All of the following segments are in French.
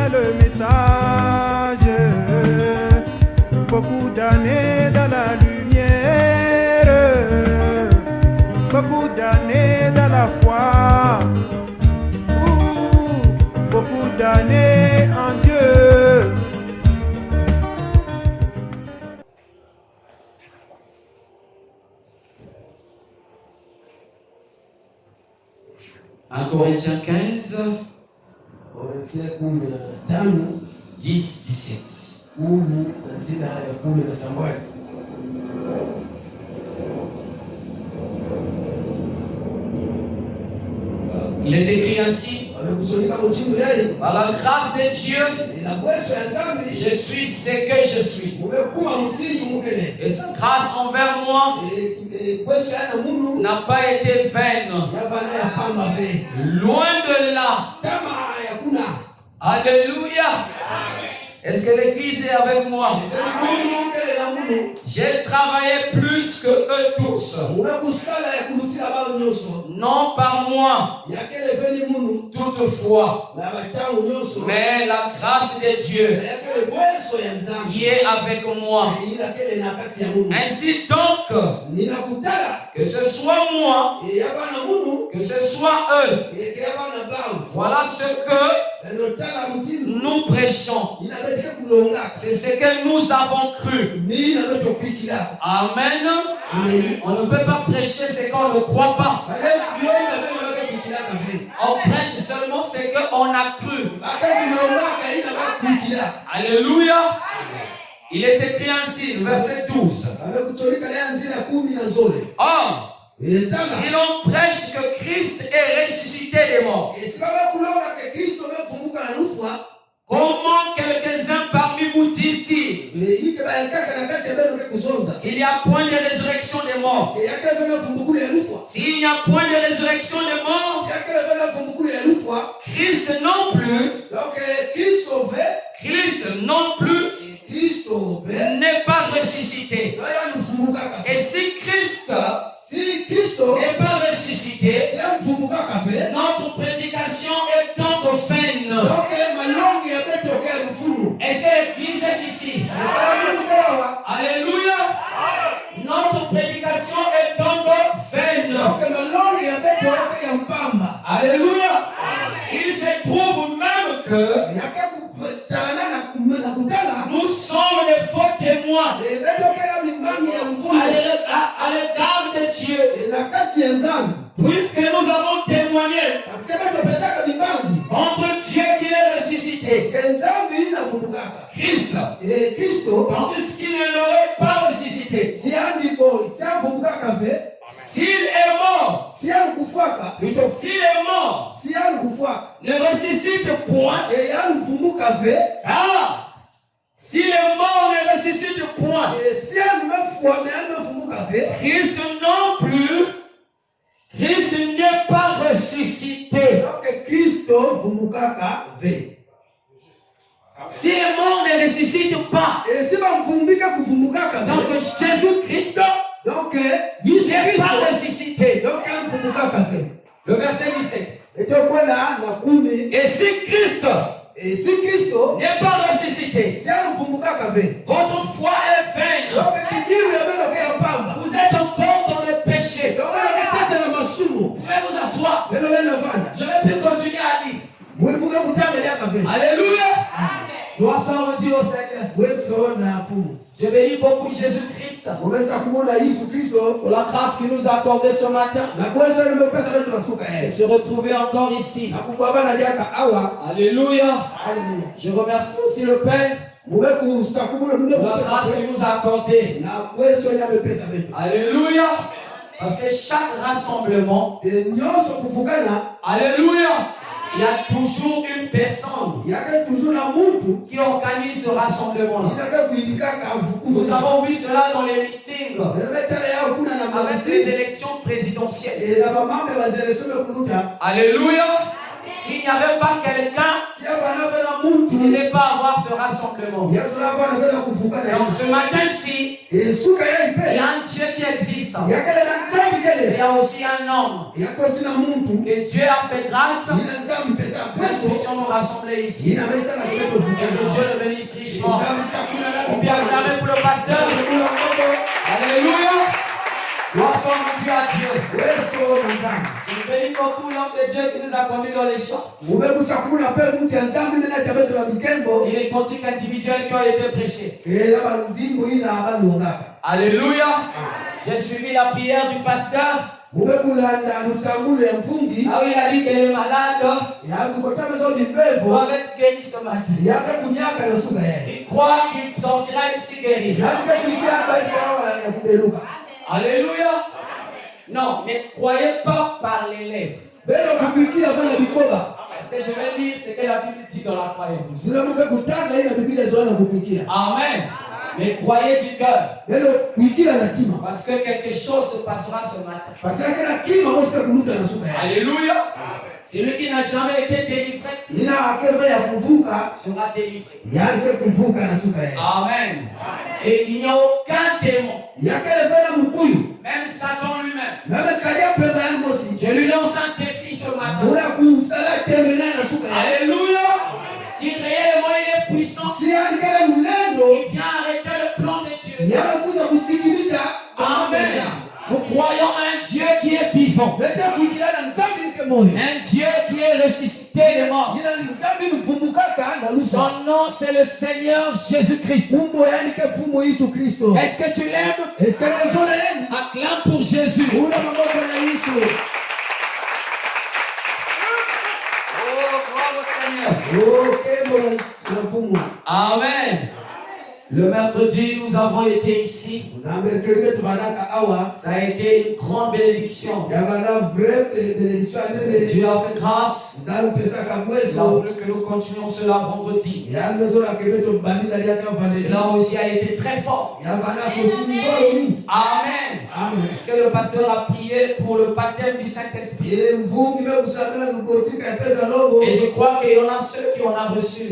c'est le message. Beaucoup d'années dans la lumière, beaucoup d'années dans la foi, beaucoup d'années en Dieu. En Corinthiens 15, 10-17. Il est écrit ainsi: par la grâce de Dieu, je suis ce que je suis. Et sa grâce envers moi n'a pas été vaine. Loin de là. Alléluia. Est-ce que l'église est avec moi? J'ai travaillé plus que eux tous. Non par moi, toutefois, mais la grâce de Dieu qui est avec moi. Ainsi donc, que ce soit moi, que ce soit eux, voilà ce que nous prêchons. C'est ce que nous avons cru. Amen. On ne peut pas prêcher ce qu'on ne croit pas. On prêche seulement ce qu'on a cru. Alléluia. Il est écrit ainsi, verset 12. Or, si l'on prêche que Christ est ressuscité des morts, comment quelques-uns parmi vous disent-ils qu'il n'y a point de résurrection des morts? S'il n'y a point de résurrection des morts, Christ non plus, n'est pas ressuscité. Et si Christ n'est pas ressuscité, notre prédication est donc vaine. Est-ce que l'église est ici? Alléluia. Notre prédication est donc vaine. Alléluia. Il se trouve même que nous sommes les faux témoins à l'égard de Dieu. Puisque nous avons témoigné contre Dieu qu'il est ressuscité. Christ, tandis qu'il ne l'aurait pas ressuscité. S'il est mort, plutôt s'il est mort, ne ressuscite point. Ah, s'il est mort, ne ressuscite point. Christ non plus. Christ n'est pas ressuscité. Si le mort ne ressuscite pas, donc Jésus-Christ n'est pas ressuscité. Le verset 17. Et si Christ n'est pas ressuscité, votre foi est vaine. Vous êtes encore dans le péché. Vous pouvez vous asseoir. Je vais plus continuer à lire. Alléluia. Gloire soit rendue au Seigneur. Je bénis beaucoup Jésus-Christ pour la grâce qu'il nous a accordée ce matin et se retrouver encore ici. Alléluia. Je remercie aussi le Père pour la grâce qu'il nous a accordée. Alléluia. Parce que chaque rassemblement, alléluia, il y a toujours une personne qui organise ce rassemblement. Nous avons vu cela dans les meetings avec les élections présidentielles. Alléluia. S'il n'y avait pas quelqu'un, il ne devait pas avoir ce rassemblement. Donc ce matin-ci, il y a un Dieu qui existe. Et y a aussi un homme que Dieu a fait grâce que nous puissions nous rassembler ici. Et que Dieu le bénisse richement. On peut acclamer pour le pasteur. Alléluia. Gloire soit rendue à Dieu. Je bénis beaucoup l'homme de Dieu qui nous a conduits dans les champs. Et les cantiques individuels qui ont été prêchés. Alléluia. J'ai suivi la prière du pasteur. Ah oui, il a dit qu'elle est malade. Il va être guéri ce matin. Il croit qu'il sortira ici guéri. Alléluia. Non, ne croyez pas par les lèvres. Parce que je vais lire ce que la Bible dit dans la croyance. Amen. Mais croyez du cœur. Parce que quelque chose se passera ce matin. Alléluia. Celui qui n'a jamais été délivré sera délivré. Amen. Et il n'y a aucun démon. Même Satan lui-même. Je lui lance un défi ce matin. Alléluia. Si réellement il est puissant, il vient arrêter le plan de Dieu. Amen. Nous croyons un Dieu qui est vivant. Un Dieu qui est ressuscité des morts. Son nom c'est le Seigneur Jésus-Christ. Est-ce que tu l'aimes? Acclame pour Jésus. Oh, gloire au Seigneur. Amen. Le mercredi, nous avons été ici. Ça a été une grande bénédiction. Dieu a fait grâce. Il a voulu que nous continuions cela vendredi. Cela aussi a été très fort. Amen. Est-ce que le pasteur a prié pour le baptême du Saint-Esprit? Et je crois qu'il y en a ceux qui en ont reçu.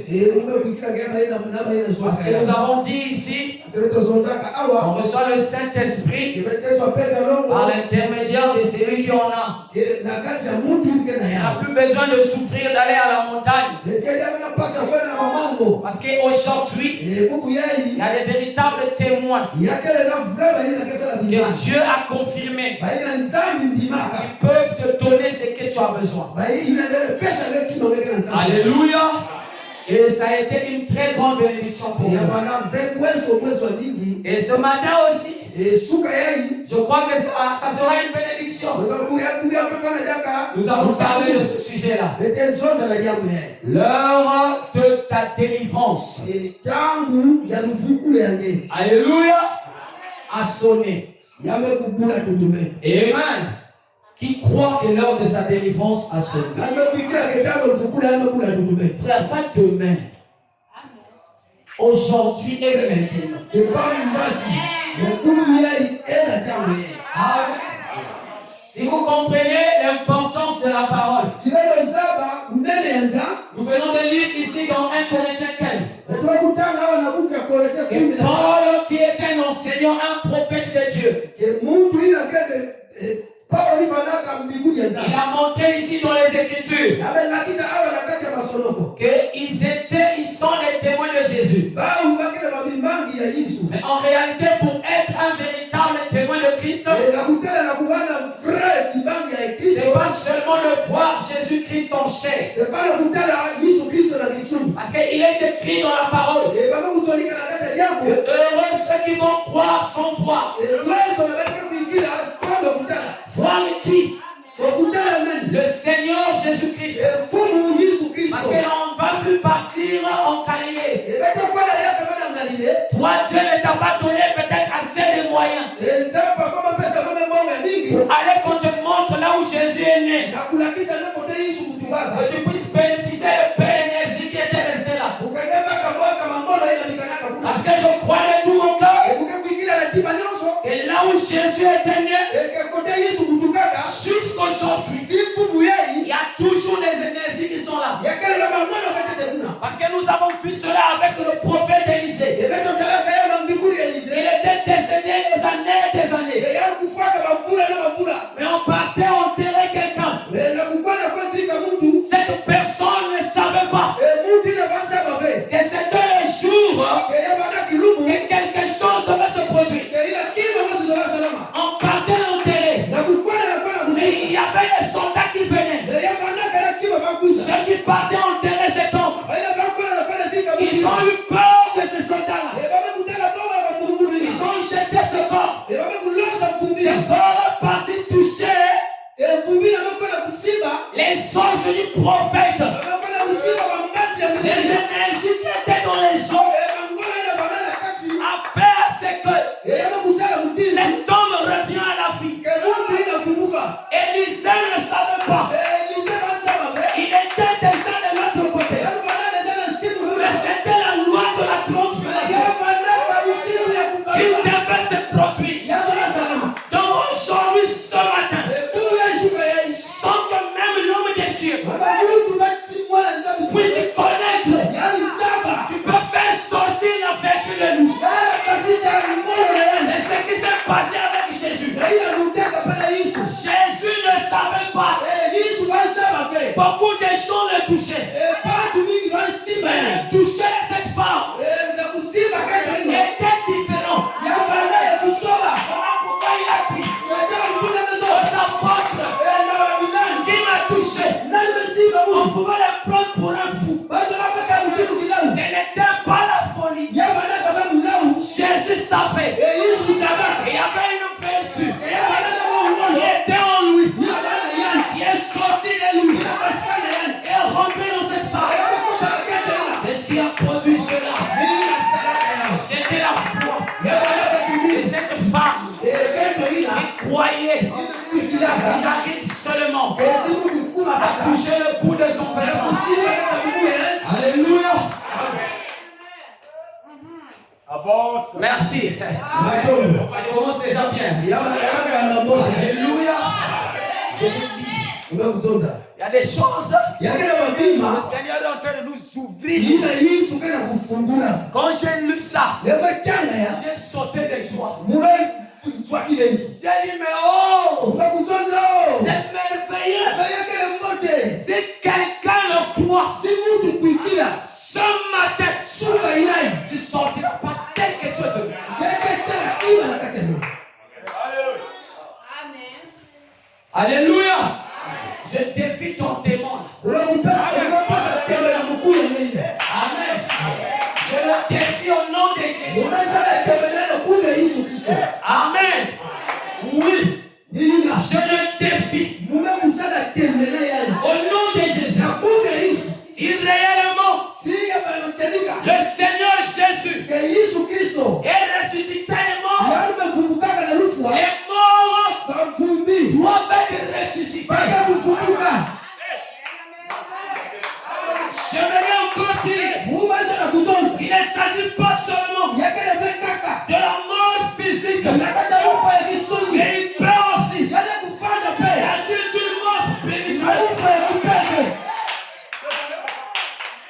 Parce que nous avons dit ici, on reçoit le Saint-Esprit par l'intermédiaire de celui qui en a. Il n'a plus besoin de souffrir d'aller à la montagne. Parce qu'aujourd'hui, il y a des véritables témoins que Dieu a confirmé. Ils peuvent te donner ce que tu as besoin. Alléluia. Et ça a été une très grande bénédiction pour nous. Et ce matin aussi, je crois que ça sera une bénédiction. Nous allons parler de ce sujet-là. L'heure de ta délivrance. Alléluia. A sonné. Amen. Qui croit que l'heure de sa délivrance a sonné. Frère, pas demain. Aujourd'hui et maintenant. C'est pas Amen. Si vous comprenez l'importance de la parole. Nous venons de lire ici dans 1 Corinthiens 15. Que Paul, qui est un enseignant, un prophète de Dieu, il a montré ici dans les Écritures qu'ils sont les témoins de Jésus. Mais en réalité, pour être un véritable témoin de Christ, c'est pas seulement de voir Jésus-Christ en chair. Parce qu'il est écrit dans la parole que heureux ceux qui vont croire sans voir. Voir qui? Le Seigneur Jésus-Christ. Parce que l'on ne va plus partir en Galilée. Toi, Dieu ne t'a pas donné peut-être assez de moyens pour aller qu'on te montre là où Jésus est né. Que tu puisses bénéficier de peu d'énergie qui était restée là. Parce que je crois de tout mon cœur que là où Jésus était né, jusqu'aujourd'hui, il y a toujours des énergies qui sont là. Parce que nous avons vu cela avec le prophète Élisée. Il était décédé des années et des années. Mais on Si j'arrive seulement à toucher le bout de son vêtement. Alléluia. Merci. Ça commence déjà bien. Alléluia. Je vous dis. Il y a des choses. Le Seigneur est en train de nous ouvrir. Quand j'ai lu ça, j'ai sauté de joie. J'ai dit, mais oh, c'est merveilleux. Si quelqu'un le croit, ce matin, tu ne sortiras pas tel que tu es venu. Alléluia. Je défie ton démon. Amen. Je le défie au nom de Jésus. Amen. Oui. Je le défie au nom de Jésus. Si réellement le Seigneur Jésus est ressuscité les morts doivent être ressuscités. J'aimerais encore dire, il ne s'agit pas seulement de la mort physique, mais il peut aussi s'agir d'une mort spirituelle.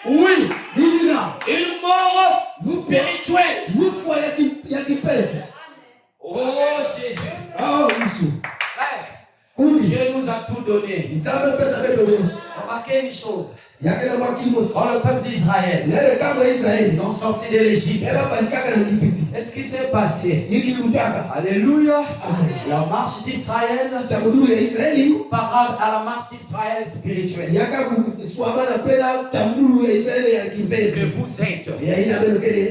Oui, une mort spirituelle. Oh Jésus. Dieu nous a tout donné. Remarquez une chose. Quand le peuple d'Israël, ils sont sortis de l'Égypte. Qu'est-ce qui s'est passé? Alléluia. La marche d'Israël comparable à la marche d'Israël spirituelle que vous êtes.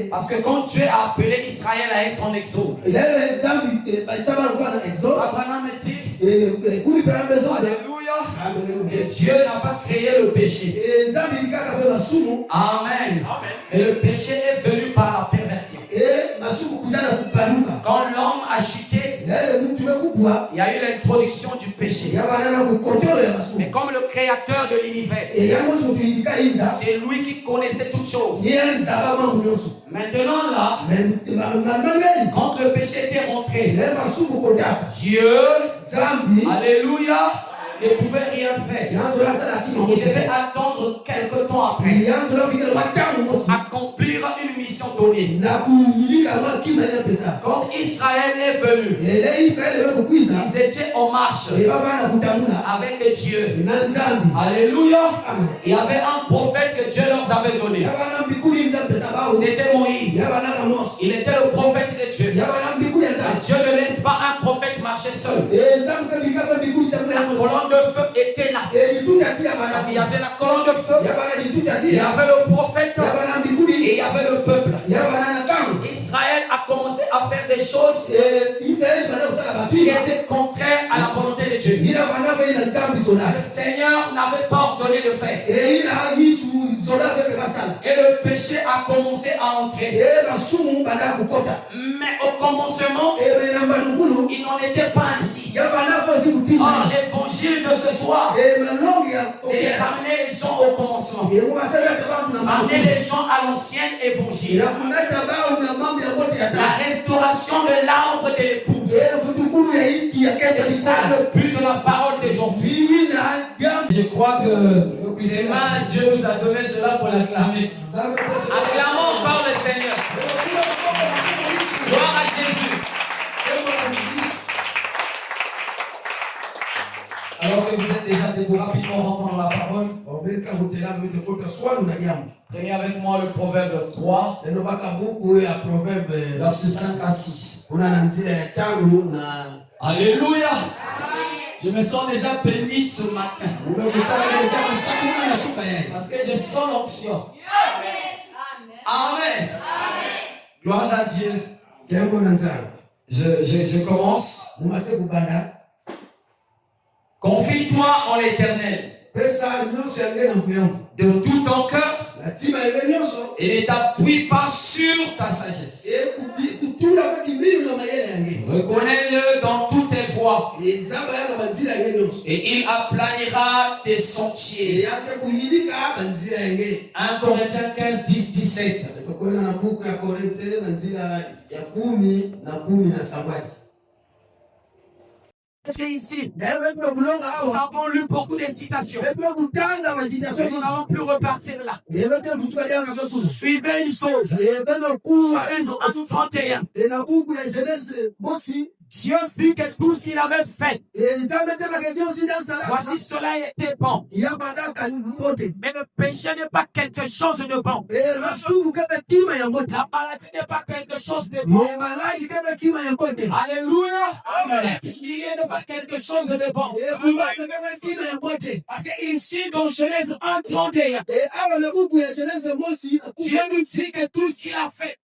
Parce que quand Dieu a appelé Israël à être en exode, Abraham dit, alléluia, que Dieu n'a pas créé le péché. Amen. Et le péché est venu par la perversion. Quand l'homme a chuté, il y a eu l'introduction du péché. Mais comme le créateur de l'univers, c'est lui qui connaissait toutes choses. Maintenant là, quand le péché était rentré, Dieu, alléluia, ne pouvait rien faire. Il devait attendre quelque temps après accomplir une mission donnée. Quand Israël est venu, ils étaient en marche avec Dieu. Alléluia. Il y avait un prophète que Dieu leur avait donné. C'était Moïse. Il était le prophète de Dieu. Dieu ne laisse pas un prophète marcher seul. La colonne de feu était là. Il y avait la colonne de feu, il y avait le prophète et il y avait le peuple. Israël a commencé à faire des choses qui étaient contraires à la volonté de Dieu. Le Seigneur n'avait pas ordonné de faire. Et le péché a commencé à entrer. Mais au commencement, il n'en était pas ainsi. Or, l'évangile de ce soir, c'est de ramener les gens au commencement. Ramener les gens à l'ancien évangile. La restauration de l'arbre de l'épouse. C'est ça le but de la parole d'aujourd'hui. Je crois que c'est là Dieu nous a donné cela pour l'acclamer. Acclamons par le Seigneur. Gloire à Jésus. Alors que vous êtes déjà debout, rapidement rentrons dans la parole. Prenez avec moi le Proverbe 3, versets 5 à 6. Alléluia. Je me sens déjà béni ce matin. Parce que je sens l'onction. Amen. Gloire à Dieu. Je commence. Confie-toi en l'Éternel de tout ton cœur et ne t'appuie pas sur ta sagesse. Reconnais-le dans toutes tes voies sentiers. 1 Corinthiens 15, 10, 17. Parce qu'ici, nous avons lu beaucoup de citations. Nous n'allons plus repartir là. Suivez une chose. Genèse 31. Dieu vit que tout ce qu'il avait fait, voici cela était bon. Mais le péché n'est pas quelque chose de bon. La maladie n'est pas quelque chose de bon. Alléluia. Amen. Lié n'est pas quelque chose de bon. Parce que ici, dans Genèse 1, 31, Dieu nous dit que tout ce qu'il a fait,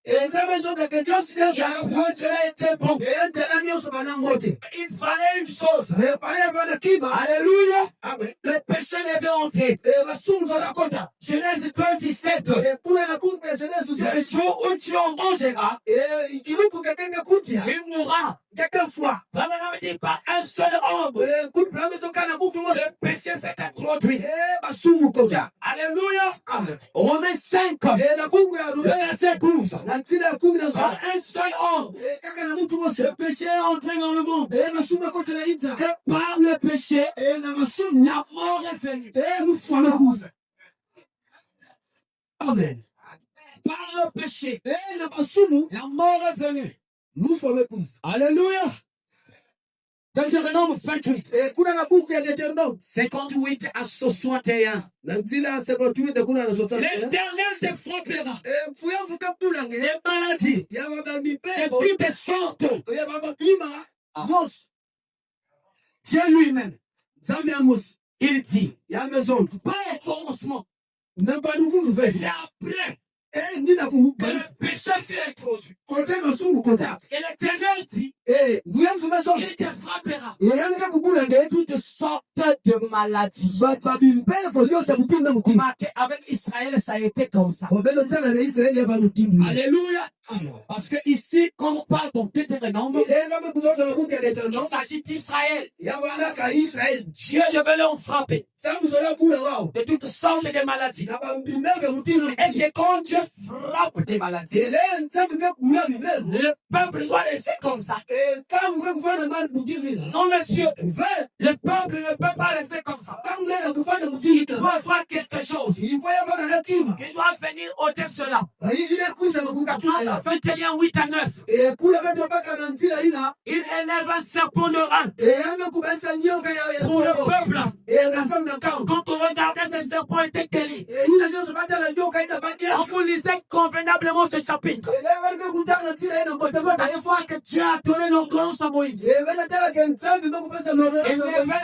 cela était bon. Il fallait une chose. Alléluia. Le péché devait entrer. Genèse 2, 17. Le jour où tu en mangeras, tu mourras. Quelquefois, pas un seul homme. Le péché s'est introduit. Alléluia. Romains 5. Le verset 12. Par un seul homme. Le péché est entré dans le monde. Et par le péché, la mort est venue. Amen. Par le péché, la mort est venue. Nous sommes épouse. Alléluia. Deutéronome 28. 58 à 61. L'Éternel te frappera. Des maladies. De toutes sortes. Dieu lui-même. Il dit. Pas au commencement. C'est après. Que le péché fut introduit. Et l'Éternel dit, il te frappera. Toutes sortes de maladies. Avec Israël, ça a été comme ça. Alléluia. Parce que ici, quand on parle dans Deutéronome, il s'agit d'Israël. Dieu devait leur frapper de toutes sortes de maladies. Et que quand Dieu frappe des maladies, le peuple doit rester comme ça. Non, monsieur, le peuple ne peut pas rester comme ça. Il doit faire quelque chose. Il doit venir ôter cela. 21, 8 à 9. Il élève un serpent de rein pour le peuple. Quand on regardait, ce serpent était guéri. On vous lisait convenablement ce chapitre. Allez voir que Dieu a donné l'ordonnance à Moïse. Il élevait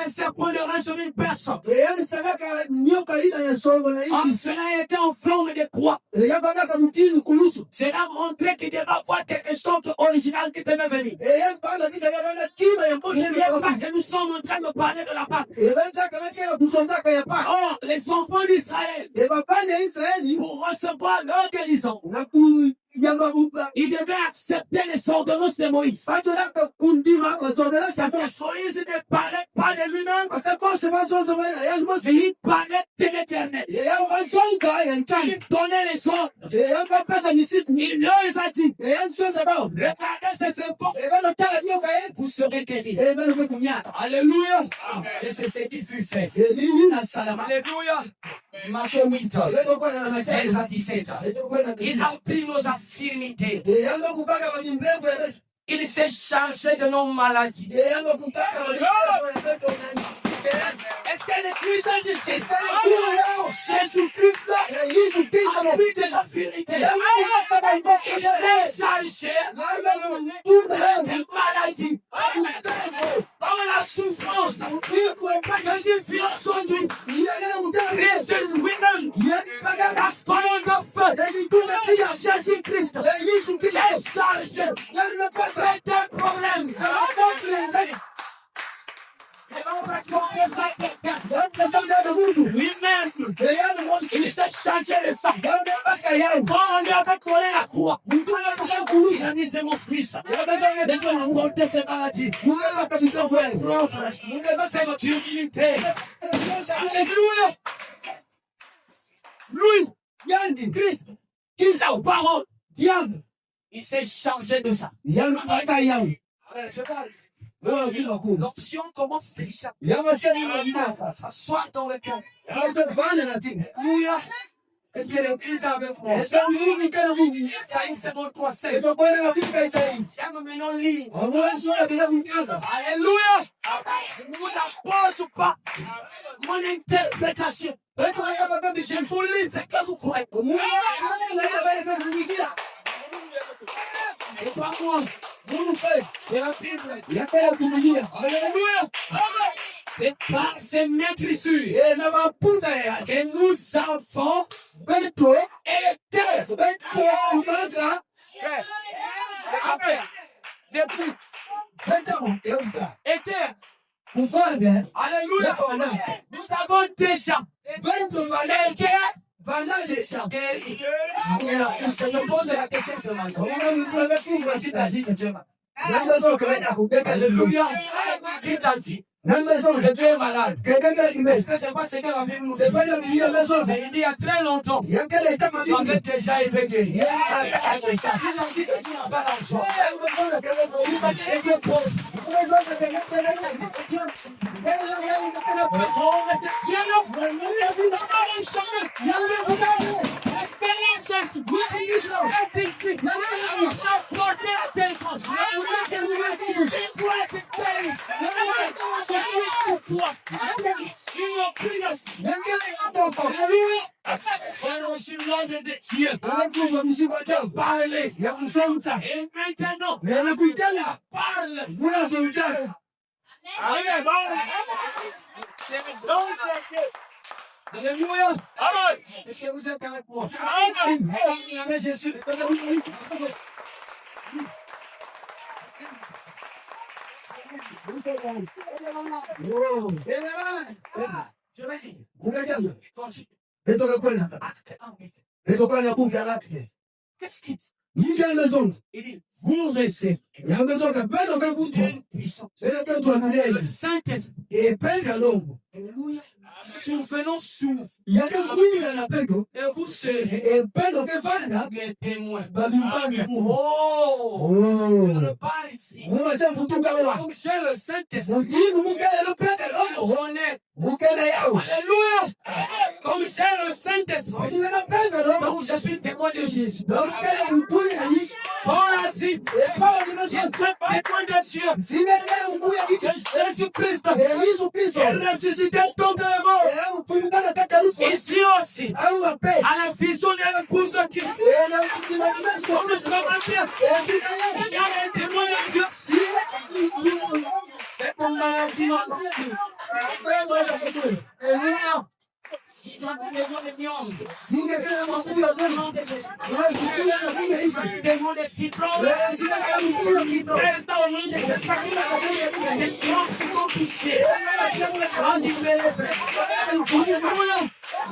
un serpent de rein sur une personne. Cela était en forme de croix. Cela montrait qu'il devait avoir quelque chose d'original qui devait venir. Il n'y a pas que nous sommes en train de parler de la Pâque. Or, les enfants d'Israël, pour recevoir leur guérison, il devait accepter les ordonnances de Moïse. Moïse ne parlait pas de lui-même. Il parlait de l'Éternel. Il donnait les ordres. Il leur a dit, regardez ces serpents, vous serez guéris. Alléluia. Et c'est ce qui fut fait. Alléluia. Matthieu 8, 16 à 17. Il a pris nos infirmités. Il s'est chargé de nos maladies. Est-ce qu'elle est puissante ici? Jésus-Christ a pris des infirmités. Il s'est chargé des maladies. Comme la souffrance. Que Dieu aujourd'hui. Christ lui-même. Parce qu'on a fait. Jésus-Christ. S'est chargé. C'est un problème. Et on va confesser à quelqu'un. Lui-même, il s'est changé de sang. Quand on lui a fait coller la croix, il a dit c'est mon fils. Laisse-moi monter cette maladie. C'est votre utilité. Alléluia. Lui, Yann, Christ, qui a parole, Yann, il s'est changé de ça. L'option commence déjà. S'asseoir dans le cœur. Alléluia. Est-ce que l'église est avec moi? Est-ce que ça y est, c'est bon, toi, c'est. J'aime maintenant lire. Alléluia. Je ne vous apporte pas mon interprétation. Je vous lis ce que vous croyez. Et pas moi. Vous nous faites. C'est la Bible. Alléluia. C'est par ces maîtrisures que nous avons Alléluia. Nous avons déjà je me pose la question ce matin. Alléluia. Qui t'a dit? Même maison, que tu es malade. Quelqu'un qui est est-ce que c'est pas ce que la Bible nous dit? C'est pas la Bible, la maison. Il dit il y a très longtemps. Tu avais déjà été guéri. Il a dit que tu n'as pas l'argent. Et tu es pauvre. J'ai reçu l'ordre de Dieu. Parlez. Et maintenant, parle. Alléluia. Est-ce que vous êtes avec moi? Jésus. Qu'est-ce qu'il dit? Il dit, vous recevez une puissance. Le Saint-Esprit. Alléluia. Souvenons souffle. Et vous serez les témoins. Oh! Je ne parle ici. Comme j'ai le Saint-Esprit. J'en ai. Alléluia. Comme j'ai le Saint-Esprit. Donc je suis témoin de Jésus. Paul a dit, je suis témoin de Dieu. Que Jésus-Christ est ressuscité de la mort. Ici aussi, à la vision de l'épouse de Christ. Comme je remarque, il y a un témoin de Dieu. C'est pour maladie non. Si tu as besoin de viande, si tu as besoin de fibrome, reste au nom de Jésus. Les plantes qui sont poussées, en libéré.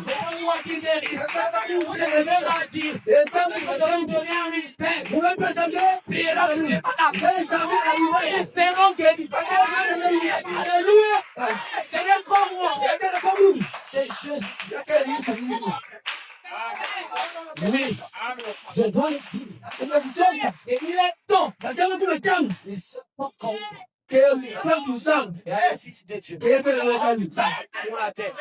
C'est pas moi qui guéris. Je vais pas dire. Je donne donner un ministère. Vous ne pouvez pas savoir. Priez là, je n'ai pas la paix. Et c'est bon guéri. Alléluia. C'est même pas moi. C'est juste. Oui, je dois le dire. Il est temps. Il se peut que le temps nous a. Il y a un fils de Dieu. Il y a sur la terre.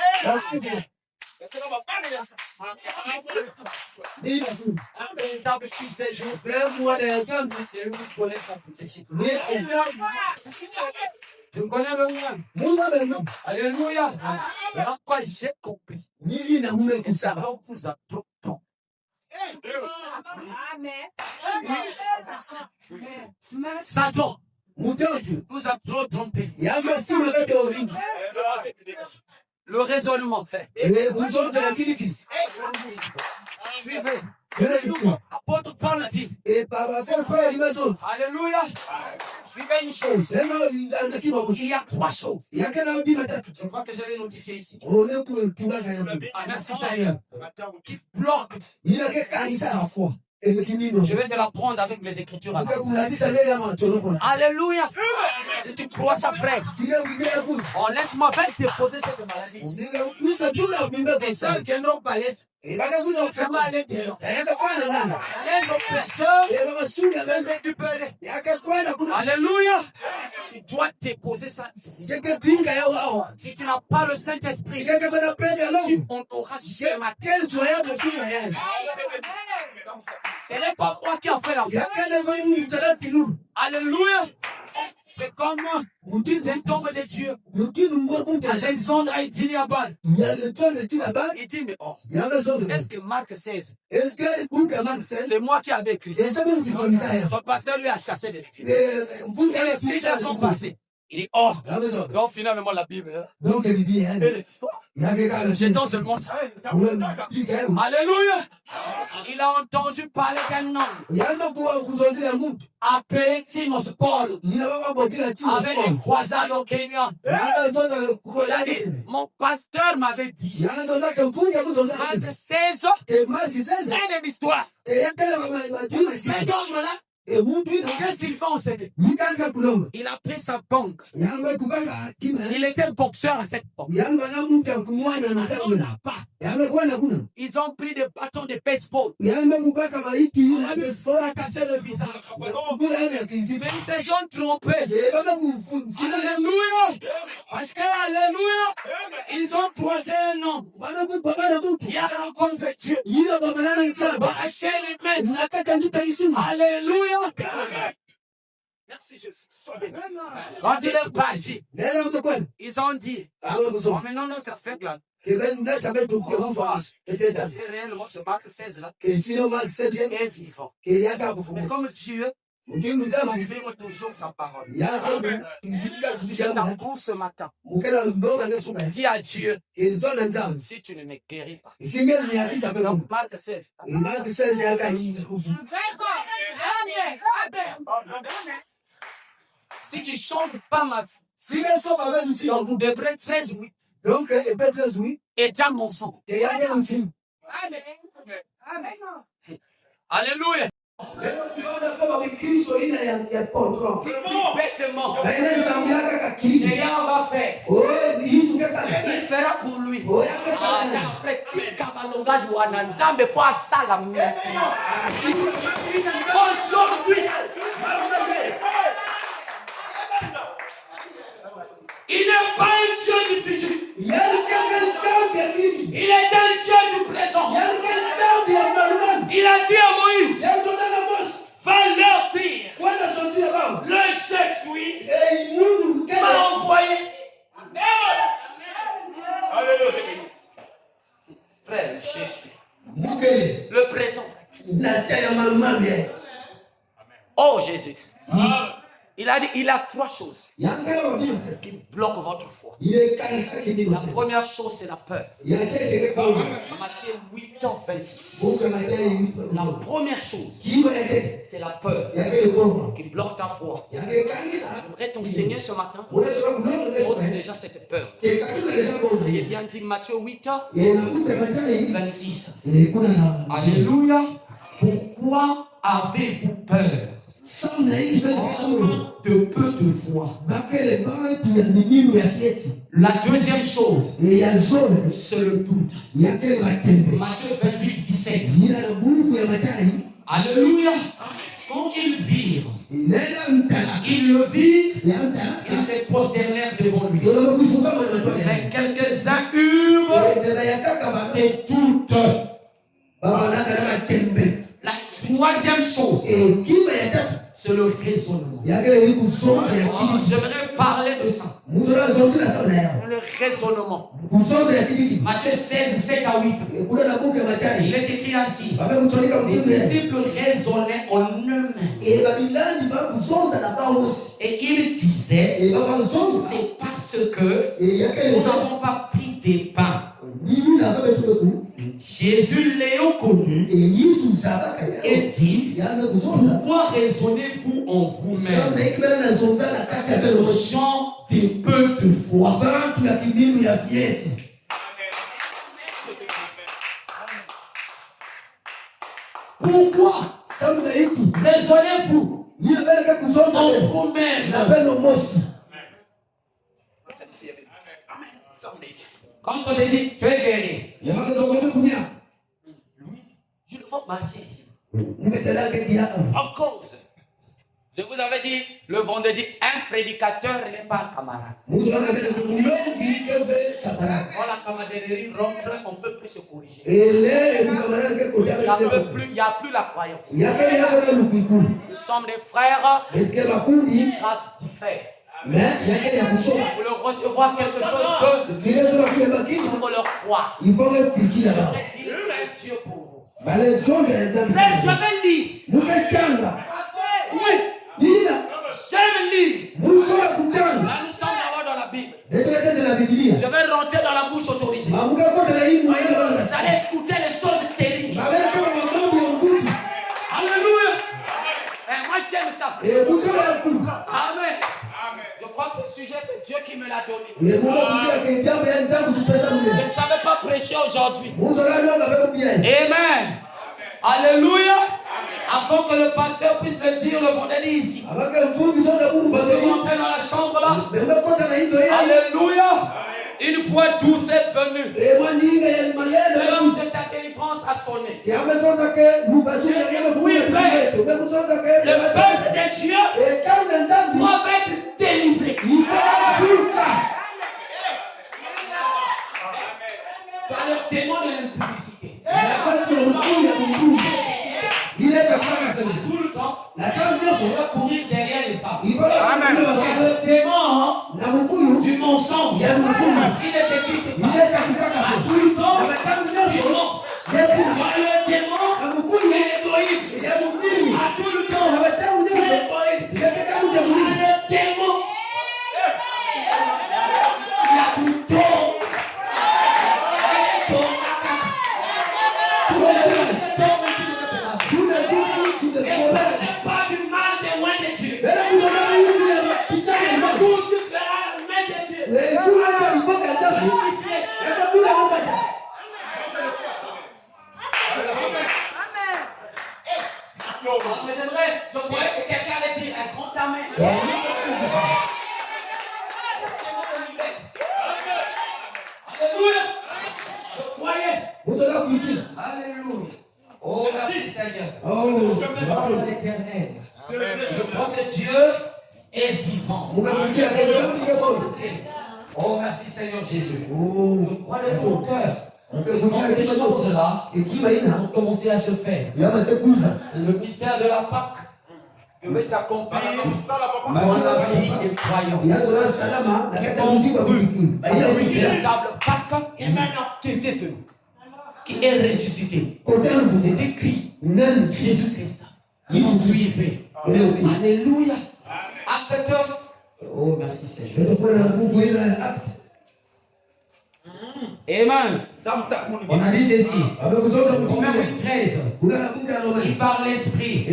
Un véritable fils de Dieu. Moi, c'est lui qui connaît sa position. Je connais le mien. Alléluia. Alors quoi, j'ai compris. Ça va vous a trop de temps. Satan vous a trop trompé. Le raisonnement fait. Suivez. Apôtre Paul a dit. Et par rapport à l'image. Alléluia. Suivez une chose. Il y a 3 choses. Je crois que je l'ai notifié ici. Qui bloque. La foi. Je vais te l'apprendre avec les Écritures. Alléluia. Si tu crois ça, frère. Oh, laisse-moi te poser cette maladie. Les seuls qui n'ont pas laissé. Les pécheurs. Alléluia. Tu dois te poser ça. Si tu n'as pas le Saint-Esprit, on t'aura ce matin. Ce n'est pas moi qui a fait la vie. Alléluia. C'est comme un tombe de Dieu. Alexandre a dit là-bas. Il dit, mais oh, est-ce que Marc 16, c'est moi qui avais écrit ça? Son pasteur lui a chassé des écrits. Et les 6 heures sont passées. Il dit, oh, donc finalement la Bible. J'entends seulement ça. Alléluia. Il a entendu parler d'un homme appelé Timos Paul avec une croisade au Kenya. Il a dit, mon pasteur m'avait dit, Marc 16, c'est une histoire. Cet homme-là, qu'est-ce qu'il fait au CD? Il a pris sa banque. Il était boxeur à cette banque. Ils ont pris des bâtons de baseball. Il a cassé le visage. Mais ils se sont trompés. Alléluia. Parce que, alléluia, ils ont croisé un homme. Il a rencontré Dieu. Il a acheté l'humain. Alléluia. Merci Jésus. Quand il est parti, ils ont dit, oh, maintenant notre affaire là, réellement ce Marc 16 là, est vivant. Mais comme Dieu, il veut toujours sa parole. Je t'apprends ce matin. Dis à Dieu, si tu ne me guéris pas. Donc Marc 16. Si tu ne chantes pas ma vie, donc Hébreux 13:8. Et dans mon sang. Amen. Alléluia. Bêtement. Seigneur va faire. Il fera pour lui. Aujourd'hui, il n'est pas un Dieu du futur. Il est un Dieu du présent. Il a dit à Moïse, va leur dire, le je suis m'a envoyé. Alléluia. Frère, je suis le présent. Oh Jésus. Il a dit, il a 3 choses qui bloquent votre foi. La première chose, c'est la peur. Matthieu 8:26. La première chose, c'est la peur qui bloque ta foi. J'aimerais t'enseigner ce matin. Ôte déjà cette peur. J'ai bien dit Matthieu 8:26. Alléluia. Pourquoi avez-vous peur? De peu de foi. La deuxième chose, c'est le doute. Matthieu 28:17. Alléluia. Quand ils virent, ils le virent, ils se prosternèrent devant lui. Mais quelques-uns eurent des doutes. La troisième chose, c'est le raisonnement. J'aimerais parler de ça. Le raisonnement. Matthieu 16:7-8. Il est écrit ainsi. Les disciples raisonnaient en eux-mêmes. Et ils disaient, c'est parce que nous n'avons pas pris des pains. Jésus l'a connu et dit, pourquoi raisonnez-vous en vous-même, gens de peu de foi? Pourquoi raisonnez-vous en vous-même? Quand on te dit, tu es guéri, je ne veux pas marcher ici. En cause. Je vous avais dit le vendredi, un prédicateur n'est pas un camarade. Quand la camaraderie rentre, on ne peut plus se corriger. Il n'y a plus la croyance. Nous sommes des frères, grâce diffère. Pour leur recevoir quelque chose, il faut leur croire. Il faut dire c'est Dieu pour vous. Mais je vais lire. Oui. J'aime lire. Là, nous sommes d'abord dans la Bible. Je vais rentrer dans la bouche autorisée. Vous allez écouter les choses terribles. Alléluia. Et moi, j'aime ça. Amen. Je crois que ce sujet, c'est Dieu qui me l'a donné. Je ne savais pas prêcher aujourd'hui. Amen. Alléluia. Avant que le pasteur puisse le dire le vendredi ici. Vous êtes rentré dans la chambre là. Alléluia. Une fois douce est venue. L'homme de ta délivrance a sonné. Oui, Père. Le peuple de Dieu doit être délivré. C'est le démon de l'impudicité. Tout le temps, on va courir derrière les femmes. Le démon du mensonge, il est écrit que tout le temps, le démon de l'égoïsme, à tout le temps, l'égoïsme, le démon, il y a du tort. Pas du mal des loin de Dieu. Tu feras la main de Dieu. Mais j'aimerais, je croyais que quelqu'un allait dire un grand amen. Alléluia. Je croyais. Alléluia. Oh, merci Seigneur. Je crois à l'Éternel. Je crois que Dieu est vivant. Oh, merci Seigneur Jésus. Je crois de ton cœur. Quand ces choses-là ont commencé à se faire, le mystère de la Pâque devait s'accomplir dans la vie des croyants. Il y a une véritable Pâque qui était venue, qui est ressuscité. C'est écrit Jésus-Christ. Il suivait. Alléluia. Acte 2. Oh, merci Seigneur. Amen. On a dit ceci. Romains 13. Si par l'esprit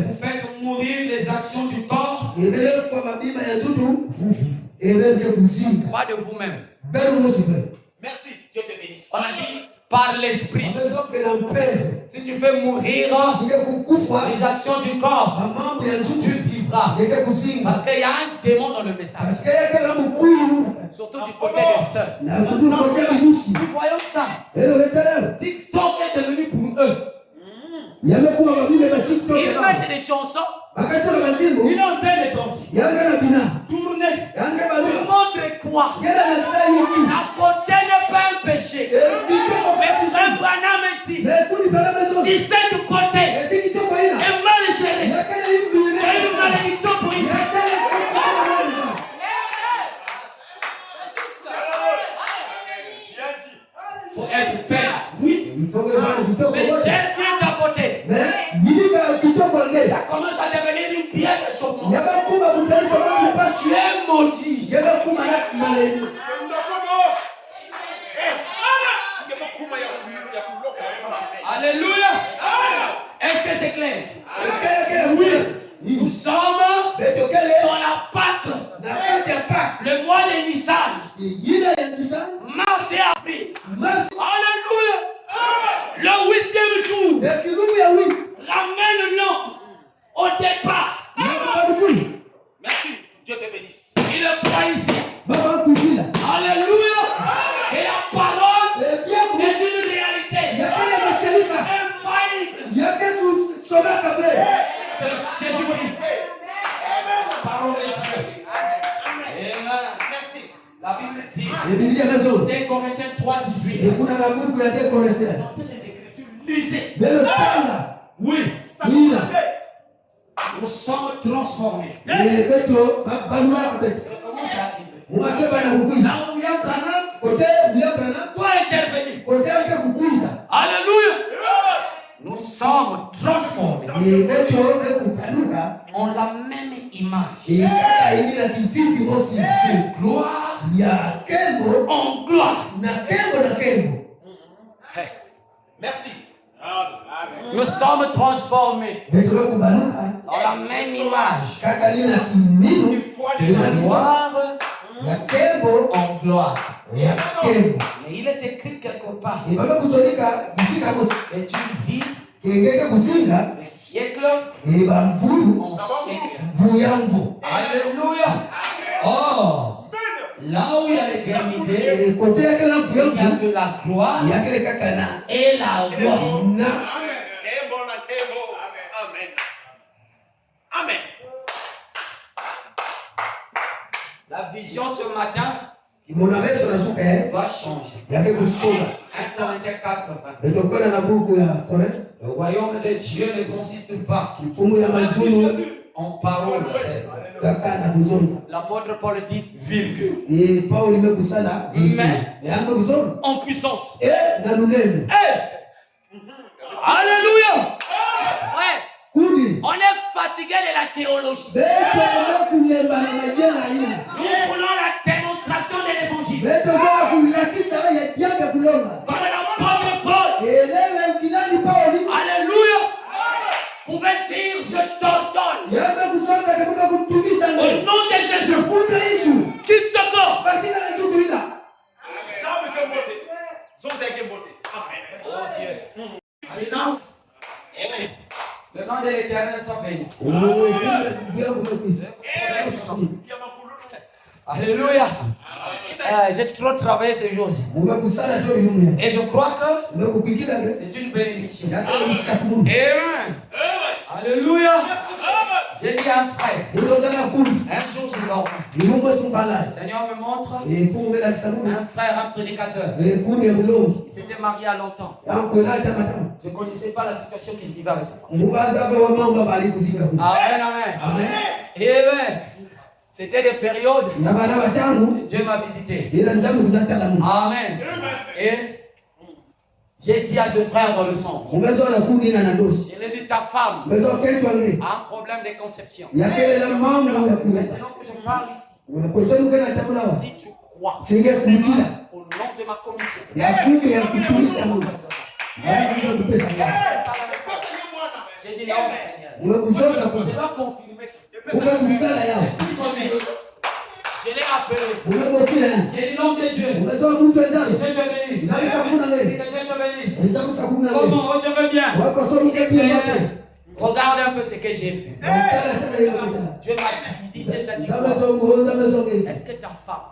vous faites mourir les actions du corps, pas de vous-même. Merci. Dieu te bénisse. On a dit par l'esprit. Si tu fais mourir les actions du corps, tu vivras. Parce qu'il y a un démon dans le message. Surtout du côté des sœurs. Nous voyons ça. TikTok est devenu pour eux. Ils mettent des chansons. Il est en train de danser. Tourner. Tu montres quoi? La beauté n'est pas un péché. Mais Frère Branham dit, si cette beauté est mal gérée, c'est une malédiction pour Israël. Il faut être père. Oui. Mais j'ai bien ta beauté. Ça commence à devenir une pierre de chômage. Tu es maudit. Jésus-Christ. Parole de Dieu. Amen. Merci. La Bible dit, dès Corinthiens 3, 18. Lisez. Oui. Nous sommes transformés. Comment ça arrive? Là où William Branham doit intervenir. Alléluia. Nous sommes transformés en la même image. De gloire en gloire. Hey. Merci. Nous sommes transformés dans la même image. De gloire en gloire. Mais il est écrit quelque part. Et tu vis de siècle en siècle. Alléluia. Oh, là où il y a l'éternité, il n'y a que la gloire et la gloire. Amen. La vision ce matin va changer. 1 Corinthiens 4, 20. Le royaume de Dieu ne consiste pas en paroles. L'apôtre Paul dit virgule. Mais en puissance. Alléluia. Frère, on est fatigué de la théologie. Nous voulons la démonstration de l'évangile. Comme l'apôtre Paul. Alléluia. Pouvait dire je t'ordonne. Au nom de Jésus. Quitte ce corps. Oh Dieu. Maintenant. Amen. Le nom de l'Éternel soit béni. Alléluia. J'ai trop travaillé ces jours-ci. Et je crois que c'est une bénédiction. Amen. Alléluia. J'ai dit à un frère. Un jour je dormais. Le Seigneur me montre un frère, un prédicateur. Il s'était marié à longtemps. Je ne connaissais pas la situation qu'il vivait avec sa femme. Amen, amen. Amen. C'était des périodes. Dieu m'a visité. Amen. Et j'ai dit à ce frère dans le sang. Je lui ai dit ta femme a un problème de conception. Maintenant que je parle ici, si tu crois au nom de ma commission, j'ai dit non Seigneur. Je dois confirmer ça. Je l'ai appelé. J'ai dit l'homme de Dieu. Dieu te bénisse. Dieu te bénisse. Comment? Je veux bien. Regarde un peu ce que j'ai fait. Dieu m'a dit, est-ce que ta femme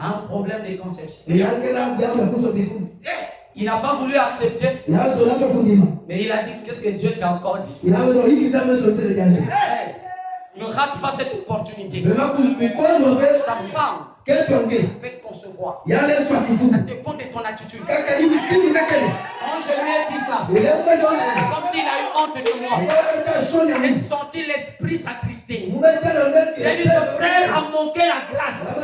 a un problème de conception? Il n'a pas voulu accepter. Mais il a dit, qu'est-ce que Dieu t'a encore dit? Ne rate pas cette opportunité. Ta femme peut concevoir. Ça dépend de ton attitude. Quand je lui ai dit ça, c'est comme s'il a eu honte de moi. J'ai senti l'esprit s'attrister. J'ai dit, ce frère a manqué la grâce.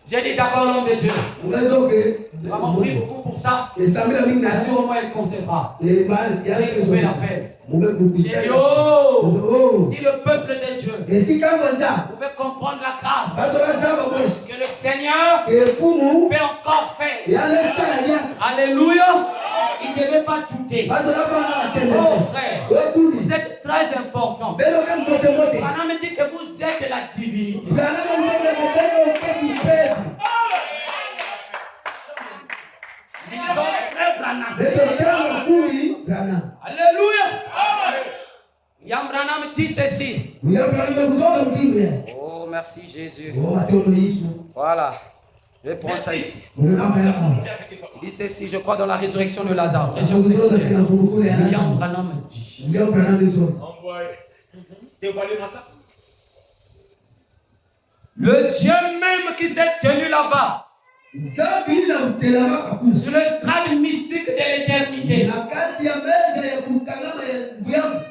J'ai dit d'accord l'homme de Dieu. Maman prie beaucoup pour ça. Ainsi au moins elle concevra. J'ai trouvé la paix. J'ai dit oh, si le peuple de Dieu pouvait comprendre la grâce que le Seigneur peut encore faire. Alléluia. Il ne devait pas douter. Oh frère, vous êtes très important. Maintenant me dit que vous êtes la divinité. Disons frère Branham. Alléluia. William Branham dit ceci. Oh merci Jésus. Voilà. Je vais prendre ça ici. Il Il dit ceci, je crois dans la résurrection de Lazare. William Branham dit. Dévoilez-moi ça. Le Dieu même qui s'est tenu là-bas, sur le stade mystique de l'éternité,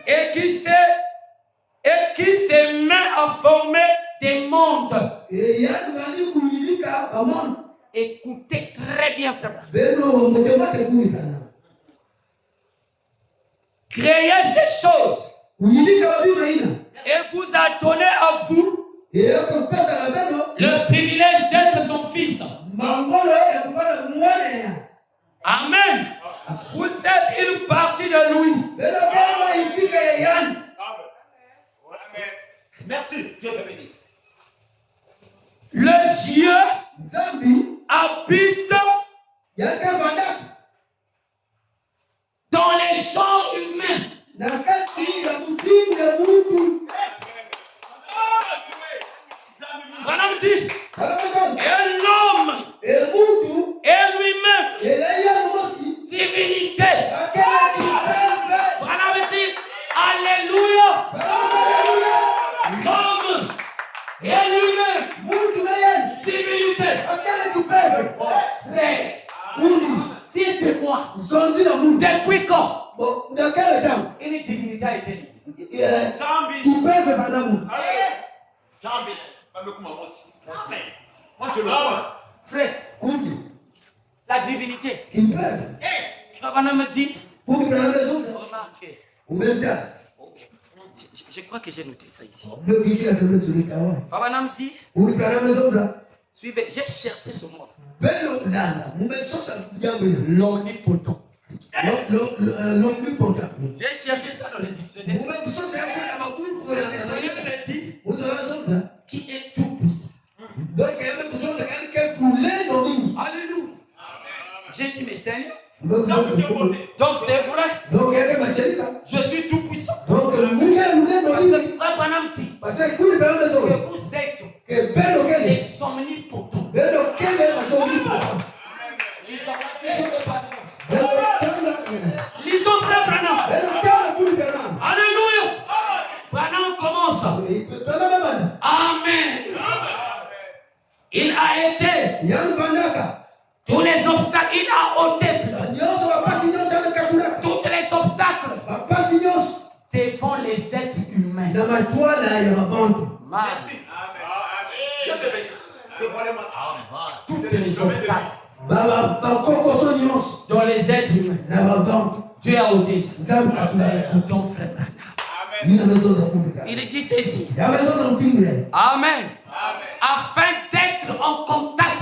et qui se met à former des mondes. Écoutez très bien, frère. Créez ces choses et vous a donné à vous le privilège d'être son fils. Amen. Vous êtes une partie de lui. Amen. Merci. Dieu te bénisse. Le Dieu habite dans les champs humains. Branham dit, et l'homme est lui-même divinité. Branham dit, alléluia. L'homme est lui-même divinité. Frère, dites-moi, depuis quand une divinité a été liée? Zambi. Amen. Moi je le vois. Frère, la divinité. Branham me dit, remarquez. Je crois que j'ai noté ça ici. Branham dit, suivez, j'ai cherché ce mot. L'omnipotent. J'ai cherché ça dans le dictionnaire. Le Seigneur me dit, qui est tout puissant. Alléluia. J'ai dit, mais Seigneur, donc c'est vrai, je suis tout puissant. Parce que Frère Branham dit que vous êtes les omnipotents. Lisons Frère Branham. Alléluia. Branham commence. Amen. Il a été tous les obstacles, il a ôté tous les obstacles devant les êtres humains. Merci. Dieu te bénisse. Dévoilez-moi ça. Tous les obstacles dans les êtres humains. Dieu a ôté ça. Ton frère Branham. Il dit ceci. Amen. Afin d'être en contact.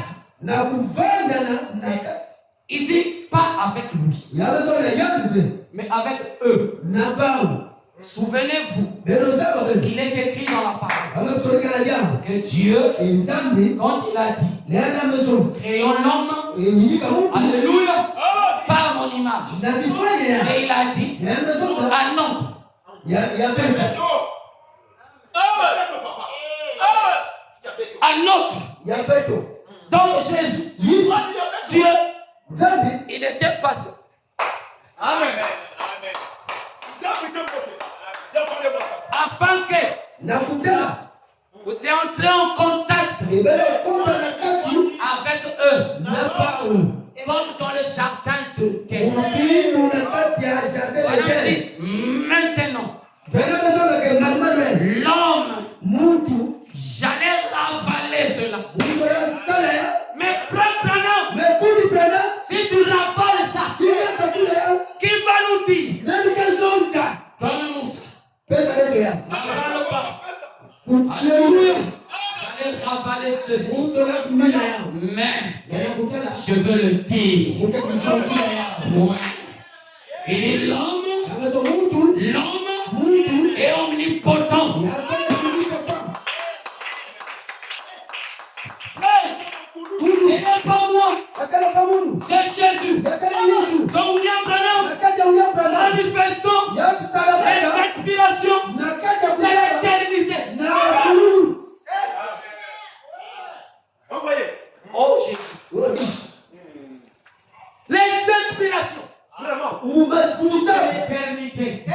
Il dit pas avec lui, mais avec eux. Souvenez-vous, il est écrit dans la parole que Dieu, quand il a dit, créons l'homme, alléluia, par mon image. Et il a dit, ah non. Un autre. Donc Jésus, Dieu, il n'était pas seul. Amen. Afin que vous soyez entrés en contact avec eux, comme dans le jardin de Dieu. Maintenant, l'homme, j'allais ravaler cela. Mais frère Branham, si tu ravales ça, qui va nous dire? Donne-nous ça. N'avale pas. Alléluia. J'allais ravaler ceci. Mais je veux le dire. Ouais. Il dit l'homme est omnipotent. Ce n'est pas moi, c'est Jésus. Donc William Branham, manifestons les aspirations de l'éternité. Envoyez. Oh Jésus. l'éternité.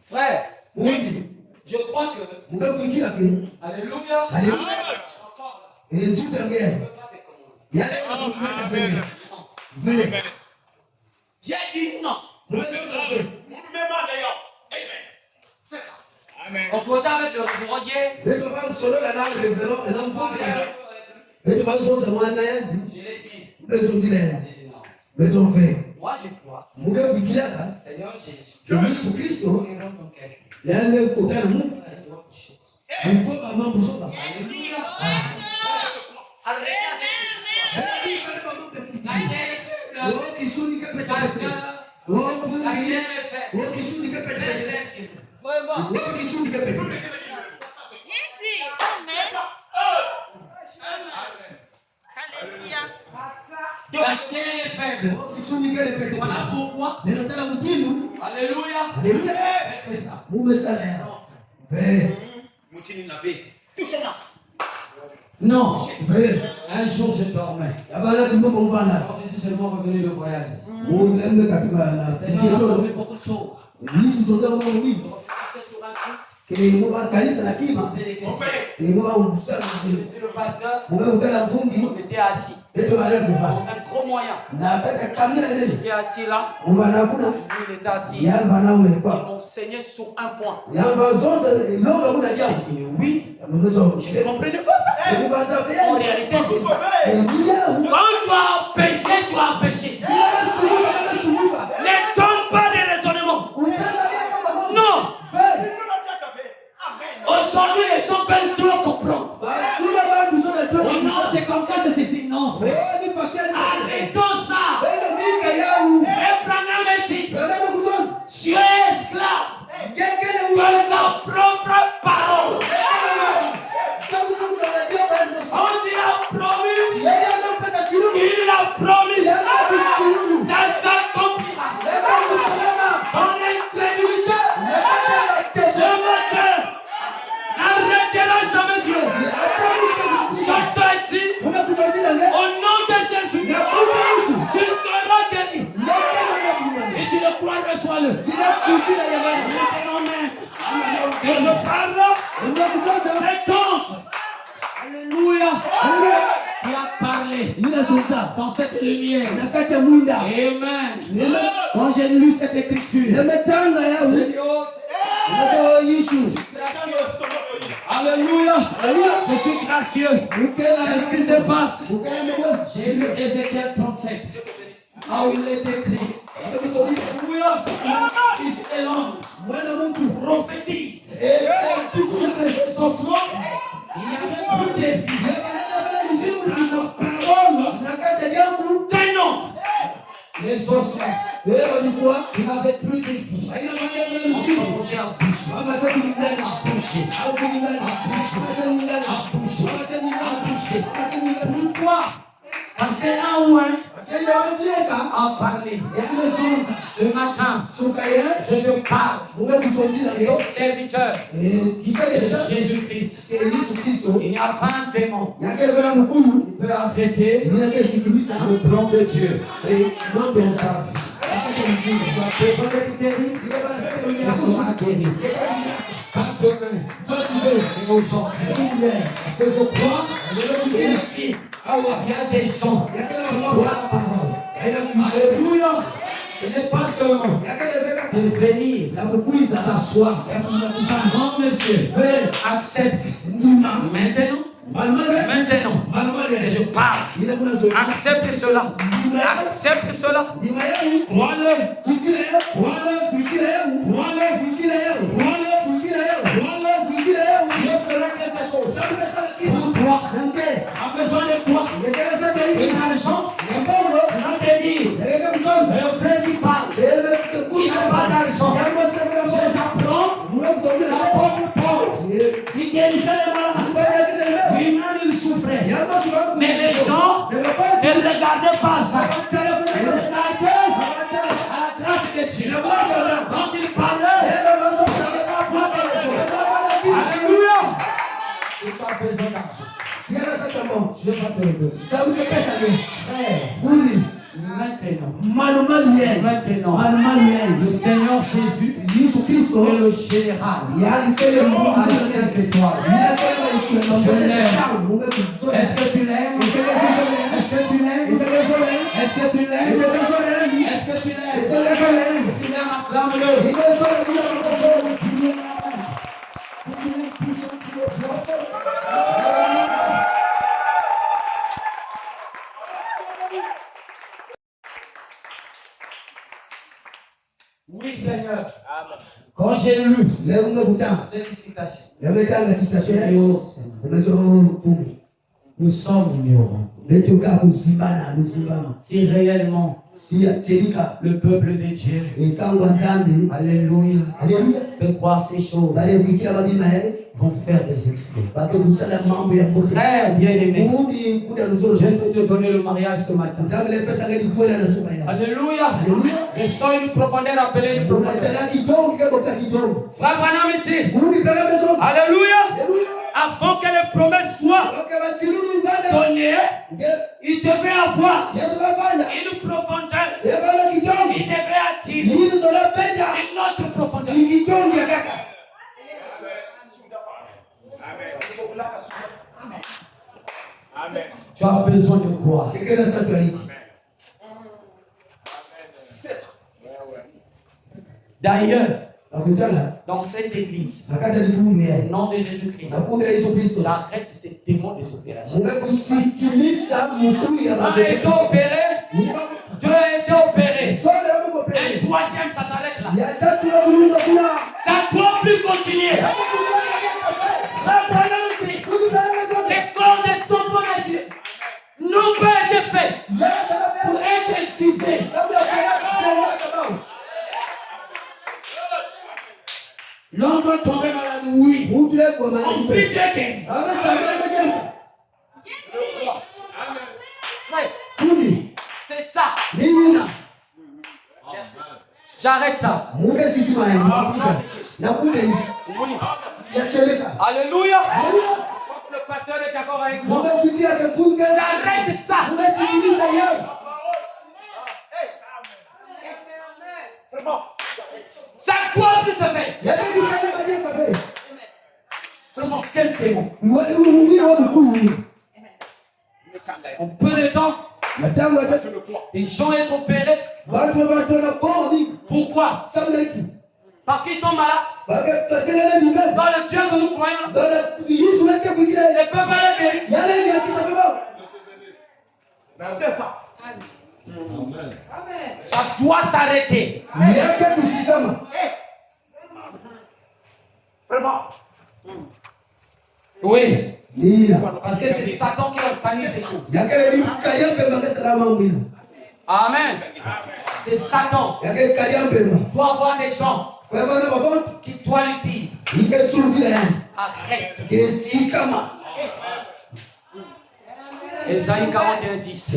Frère, je crois que... Alléluia. Et tout est guerre. J'ai dit non. C'est ça. On causait avec le foyer. Je l'ai dit. Moi, je crois. Seigneur Jésus. Alléluia. Arrêtez avec cette histoire. La chair est faible. La chair est faible. Très cher qui est faible. Vraiment. La chair est faible. Voilà pourquoi. Alléluia. Fais ça. Non. Un jour je dormais. Je suis seulement revenu de voyage. Seigneur a donné beaucoup de choses. Je fixais sur un truc. Poser des questions. Et le pasteur, on était assis. On a un gros moyen. Il était assis là. Lui, il était assis. Ils m'ont saigné sur un point. J'ai dit oui. Je ne comprenais pas ça. En réalité, c'est ça. Quand tu as péché, tu as péché. Ne donne pas les raisonnements. Non. Aujourd'hui, les gens peuvent tout comprendre. Non, c'est comme ça, c'est ceci. Non. Arrêtons ça. Abraham est dit, tu es esclave de sa propre parole. On dit a promis. Il a promis. Ça s'accomplira. Ton incrédulité. Ce matin. N'arrêtera jamais Dieu. Je t'ai dit, au nom de Jésus, tu seras guéri. Si tu le crois, reçois-le. Que je parle, cet ange, alléluia, qui a parlé dans cette lumière. Amen. Quand j'ai lu cette écriture, Alléluia. Je suis gracieux. Qu'est-ce qui se passe? J'ai lu Ézéchiel 37. Ah, il est écrit. Alléluia. Fils et l'homme. Prophétise. Et ce soir, il n'y avait plus de filles. Des noms. Les sorciers. Il n'avait plus de filles. On commençait à boucher. Pourquoi? Parce que là où a parlé. Ce matin, je te parle. Ton serviteur Jésus-Christ. Il n'y a pas un démon qui peut arrêter le plan de Dieu. Et non de ta vie. Tu as besoin d'être guéri. Tu seras guéri. Pas demain, mais aujourd'hui. Parce que je crois qu'ici, il y a des gens qui croient la parole. Alléluia. Ce n'est pas seulement de venir s'asseoir. Non, monsieur, accepte maintenant. Je parle. Accepte cela. Accepte cela. Crois-le. Dieu fera quelque chose. Pour toi, a besoin de toi. Et l'argent, tu vas te dire. Le frère qui parle. Il n'a pas d'argent. Je t'apprends. L'apôtre Paul, qui guérissait les malades. Lui-même, il souffrait. Mais les gens ne regardaient pas ça. Ils regardaient à la grâce de Dieu. Quand il parlait, il ne savait pas voir quelque chose. Alléluia. Tu as besoin d'argent. non. Je vais pas te le donner. Ça vous fait ça, Frère, oui. maintenant, le Seigneur Jésus est le général à 5 étoiles. Je l'aime. Est-ce que tu l'aimes? Est-ce que tu l'aimes? Est-ce que tu l'aimes? Est-ce que tu l'aimes? Tu l'aimes, acclame-le. Oui, Seigneur. Quand j'ai lu cette citation, nous sommes ignorants. Si réellement le peuple de Dieu, alléluia, peut croire ces choses, vont faire des exploits. Frère bien-aimé, je vais te donner le mariage ce matin. Alléluia. Je sens une profondeur appelée une profondeur. Frère Branham dit, alléluia. Avant que les promesses soient données, il devait avoir une profondeur. Il devait attirer une autre profondeur. Amen. Tu as besoin de croire. D'ailleurs, dans cette église, au nom de Jésus-Christ, j'arrête ces démons de opérations. Un a été opéré, deux a été opéré. Un troisième, ça s'arrête là. Ça ne doit plus continuer. Les corps des enfants de Dieu n'ont pas été faits pour être incisés. L'enfant tombé malade, oui. On peut checker. C'est ça. J'arrête ça. Oui. Alléluia. Le pasteur est d'accord avec moi. J'arrête ça. Ça doit plus se faire. Quel démon? En peu de temps, les gens sont opérés. Pourquoi? Parce qu'ils sont malades. Dans le Dieu que nous croyons, les peuples allaient guérir. C'est ça. Ça doit s'arrêter. Oui. Parce que c'est Satan qui organise ces choses. Amen. C'est Satan. Tu dois avoir des gens qui doivent lui dire. Arrête. Ésaïe 41, 10.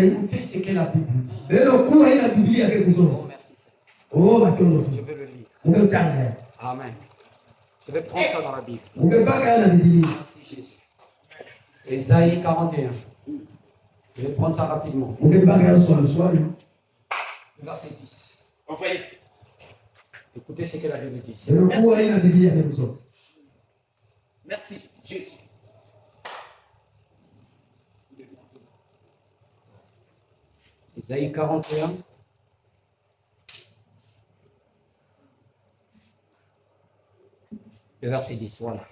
Écoutez ce que la Bible dit. Oh, merci Seigneur. Je vais le lire. Amen. Je vais prendre ça dans la Bible. Merci Jésus. Ésaïe 41. Je vais prendre ça rapidement. Verset 10. Écoutez ce que la Bible dit. Merci Jésus. Ésaïe 41. Le verset 10, voilà.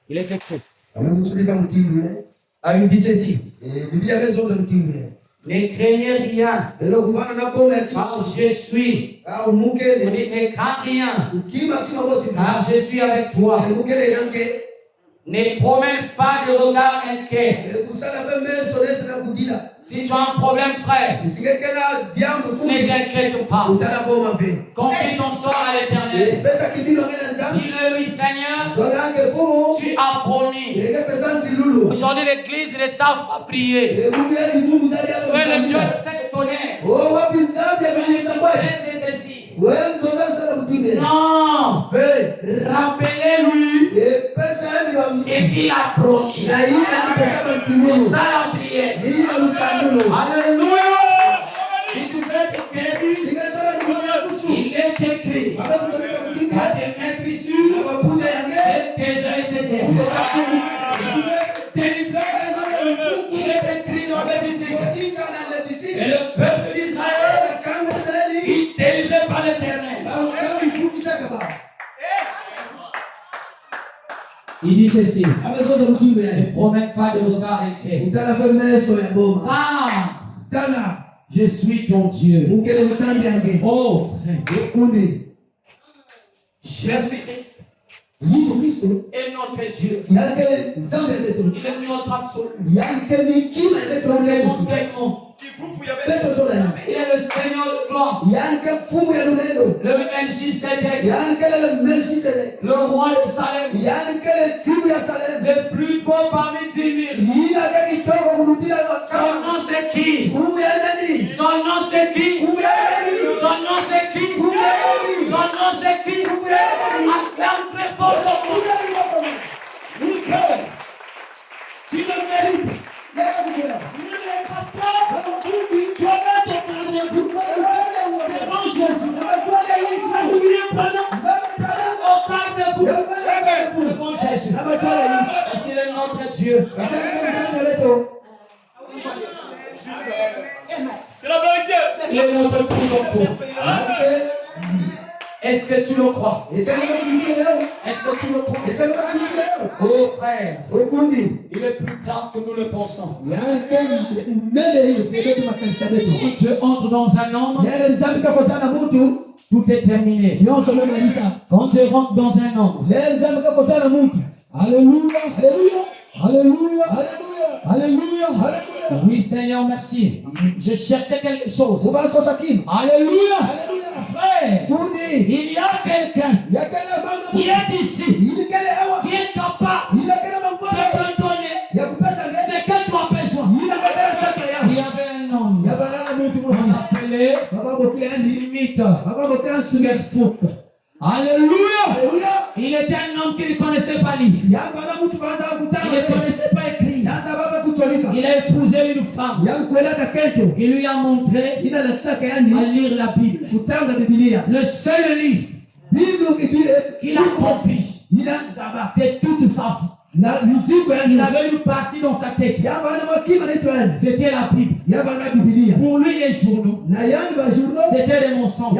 Il est écrit. Ah, il dit ceci. Ne craignez rien, car je suis. Ne crains rien, car je suis avec toi. Ne promène pas de regard inquiet. Si tu as un problème, frère, ne t'inquiète pas. Confie ton sort à l'Éternel. Dis-le lui, Seigneur, tu as promis. Aujourd'hui, l'Église ne savent pas prier. Mais le Dieu de tonnerre. Non. Rappelez-lui ce qu'il a promis. C'est ça la prière. Alléluia. Si tu veux te guérir, il est écrit. Va te mettre ici. J'ai déjà été guéri. Il est écrit dans Lévitique. Et le peuple d'Israël, il est délivré par l'Éternel. Il dit ceci. Ne promets pas de regard inquiet. Ah, je suis ton Dieu. Oh frère. Jésus-Christ est notre Dieu. Il est notre absolu. Il est le Seigneur de gloire. Le Melchisedec. Le roi de Salem. Le plus beau parmi 10 000. Son nom c'est qui? Son nom c'est qui? Son nom c'est qui? Son nom c'est qui? Acclame très fort son nom. Tu le mérites. Parce qu'il est notre Dieu. C'est la vérité. Il est notre tout. Est-ce que tu le crois? Est-ce que tu le crois? Oh frère, il est plus tard que nous le pensons. Quand Dieu entre dans un homme, tout est terminé. Quand Dieu rentre dans un homme, alléluia, alléluia, alléluia, alléluia. Oui Seigneur, merci. Je cherchais quelque chose. Alléluia. Frère, il y a quelqu'un qui est ici, qui est capable de te donner ce que tu as besoin. Il y avait un homme, on appelait Simite Skelfouk. Alléluia. Il était un homme qui ne connaissait pas lire. Il ne connaissait pas écrire. Il a épousé une femme qui lui a montré à lire la Bible. Le seul livre qu'il a compris de toute sa vie. Il avait une partie dans sa tête. C'était la Bible. Pour lui, les journaux, c'était des mensonges.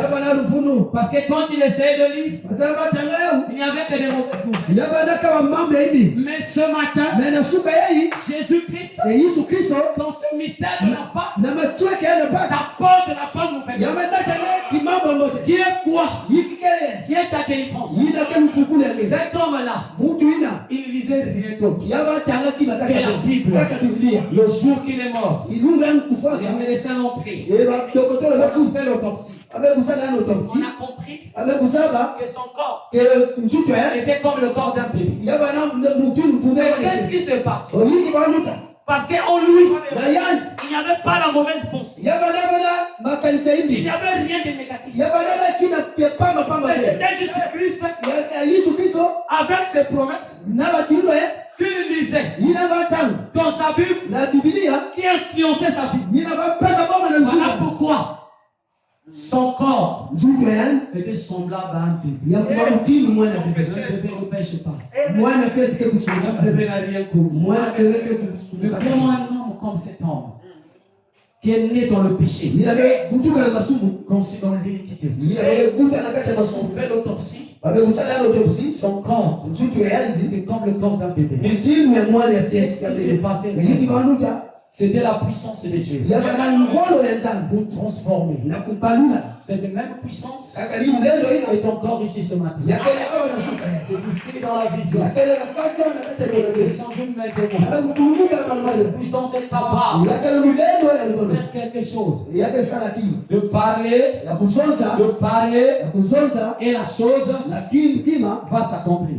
Parce que quand il essayait de lire, il n'y avait que des mauvaises nouvelles. Mais ce matin, Jésus-Christ, dans ce mystère de la part, t'apporte la bonne nouvelle. Qui est quoi? Qui est ta délivrance? Cet homme-là, il lisait rien d'autre que la Bible. Le jour qu'il est mort, il avait laissé un empris. On a fait l'autopsie. On a compris que son corps était comme le corps d'un bébé. Mais qu'est-ce qui se passe? Parce qu'en lui, il n'y avait pas la mauvaise pensée. Il n'y avait rien de négatif. Mais c'était Jésus-Christ avec ses promesses qu'il lisait dans sa Bible qui influençait sa vie. Voilà pourquoi son corps était semblable à un bébé. Un bébé ne pêche pas. Un bébé n'a rien commis. Mais comment un homme comme cet homme qui est né dans le péché, conçu dans l'iniquité, on fait l'autopsie, son corps, c'est comme le corps d'un bébé. Qu'est-ce qui s'est passé? C'était la puissance de Dieu pour transformer. Cette même puissance est encore ici ce matin. C'est ici dans la vision. Sans une main de moi. La puissance est capable de faire quelque chose. De parler, et la chose va s'accomplir.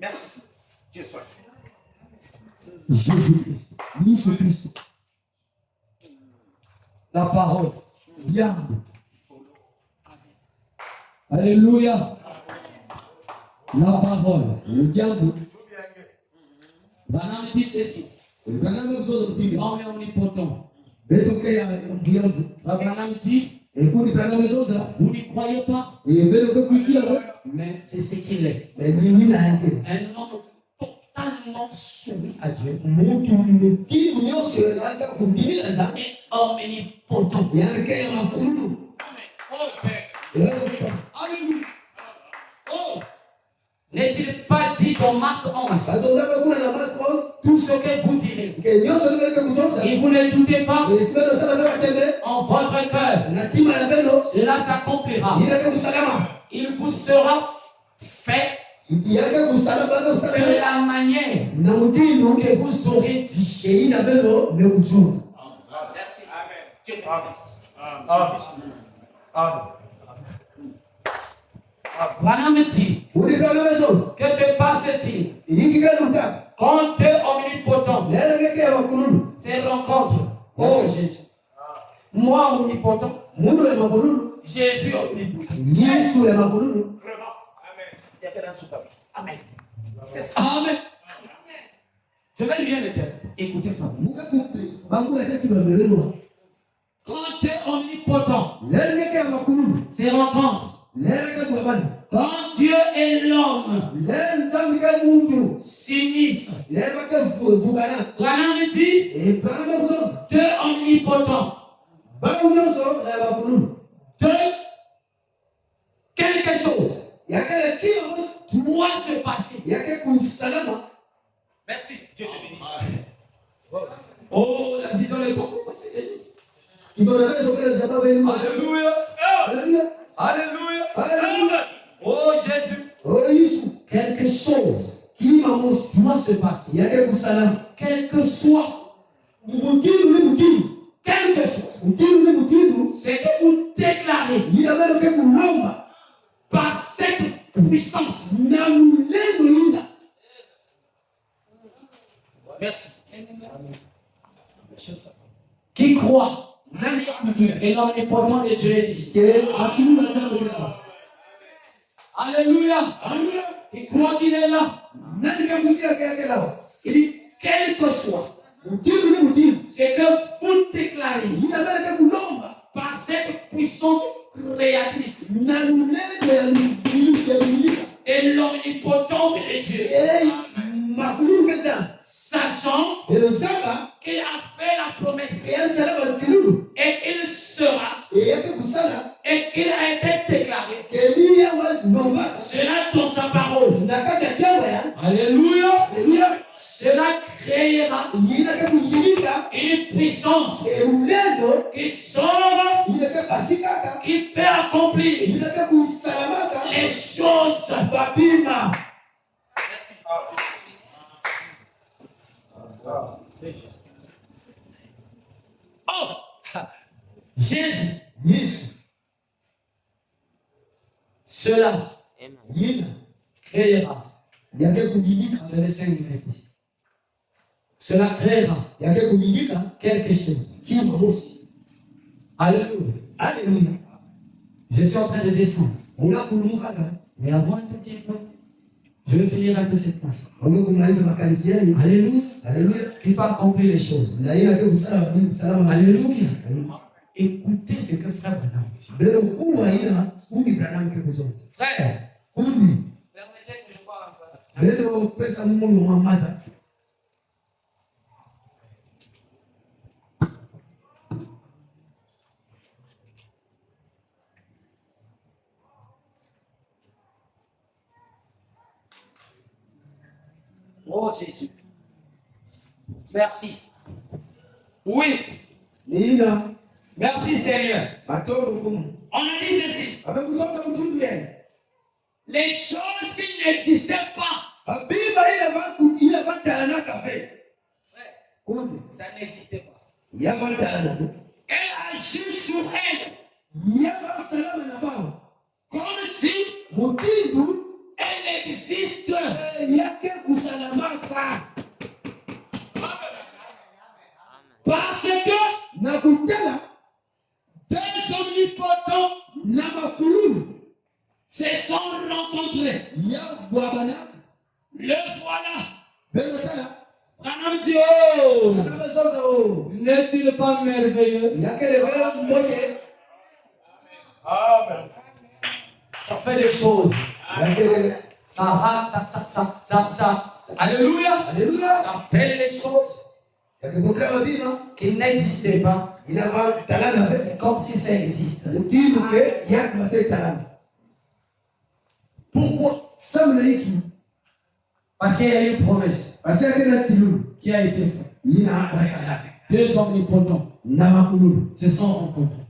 Merci. Dieu soit. Jésus-Christ. La parole. Diable. Alléluia. La parole. Branham dit ceci. L'homme est omnipotent. Branham dit, vous n'y croyez pas, mais c'est ce qu'il est. Un homme totalement soumis à Dieu. Et omnipotent. Alléluia. Oh. N'est-il pas dit dans Marc 11? Tout ce que vous direz, si vous ne doutez pas en votre cœur, cela s'accomplira. Il vous sera fait de la manière que vous aurez dit. Merci. Amen. Dieu te bénisse. Amen. Branham dit, que se passe-t-il quand deux omnipotents se rencontrent? Oh Jésus, moi omnipotent, Jésus omnipotent. Vraiment. Amen. Il y a quelqu'un sous ta vie. Amen. C'est ça. Amen. Je vais bien le dire. Écoutez, femme. Quand deux omnipotents se rencontrent, quand Dieu et l'homme s'unissent, Branham dit, deux omnipotents, deux, quelque chose doit se passer. Merci. Dieu te bénisse. Oh, la disons le temps, c'est Jésus. Alléluia. Alléluia. Alléluia. Oh Jésus. Quelque chose doit se passer. Quel que soit, c'est que vous déclarez par cette puissance. Merci. Qui croit et l'omnipotent de Dieu est ici. Alléluia. Qui croit qu'il est là. Il dit, quel que soit, c'est que vous déclarez par cette puissance créatrice et l'omnipotence de Dieu. Sachant qu'il a fait la promesse et qu'il sera et qu'il a été déclaré cela dans sa parole. Alléluia. Cela créera une puissance qui sort, qui fait accomplir les choses. Oh, Jésus. Cela créera. Cela créera quelque chose. Alléluia. Je suis en train de descendre. Mais avant un tout petit peu, je vais finir un peu cette pensée. Alléluia. Il faut accomplir les choses. Alléluia. Écoutez ce que frère Branham dit. Frère, permettez que je parle un peu. Oh Jésus. Merci. Oui. Merci Seigneur. On a dit ceci. Les choses qui n'existaient pas. Frère, ça n'existait pas. Elle agit sur elle. Comme si elle existe. Parce que deux omnipotents se sont rencontrés. dit, oh, n'est-il pas merveilleux? Amen. Ça fait des choses. Ça rate, alléluia. Ça fait des choses qui n'existaient pas. C'est comme si ça existe. Pourquoi? Parce qu'il y a une promesse qui a été faite. Deux omnipotents se sont rencontrés.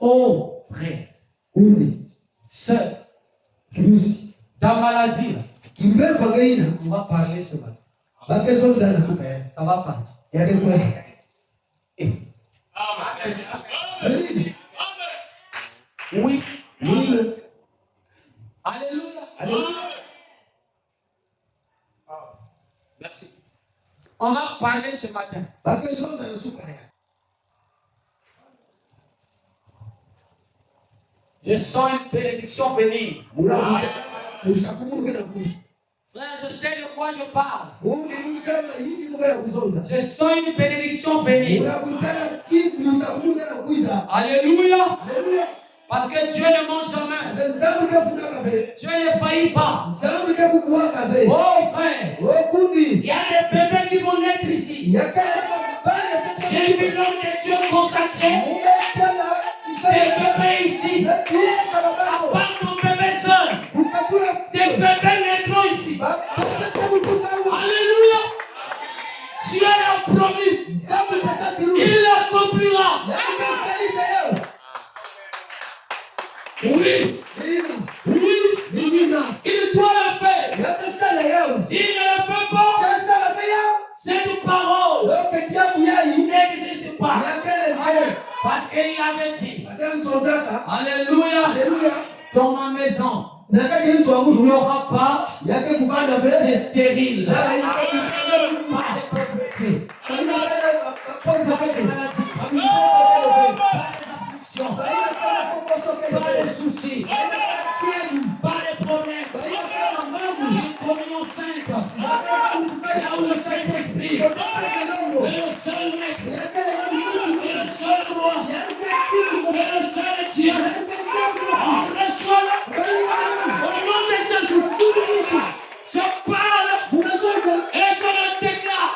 Oh, frère, sœur, ta maladie, on va parler ce matin. Ça va partir. C'est ça. Oui. Alléluia. Merci. On va parler ce matin. Je sens une bénédiction venir. Frère, je sais de quoi je parle. Je sens une bénédiction venir. Alléluia. Parce que Dieu ne ment jamais. Dieu ne faillit pas. Oh frère, il y a des bébés qui vont naître ici. J'ai vu l'homme de Dieu consacré. Des bébés ici. À part ton bébé seul. Des bébés naîtront ici. Alléluia. Dieu l'a promis. Il l'accomplira. Oui. Il doit le faire. S'il ne le fait pas, cette parole n'existe pas. Parce qu'il avait dit, alléluia, dans ma maison, il n'y aura pas de stérile, pas de pauvreté, pas de maladie, pas d'affliction, pas de soucis, pas de problème, une communion sainte, là où le Saint-Esprit est le seul maître, est le seul roi, est le seul Dieu. On reçoit au nom de Jésus. Je parle et je le déclare.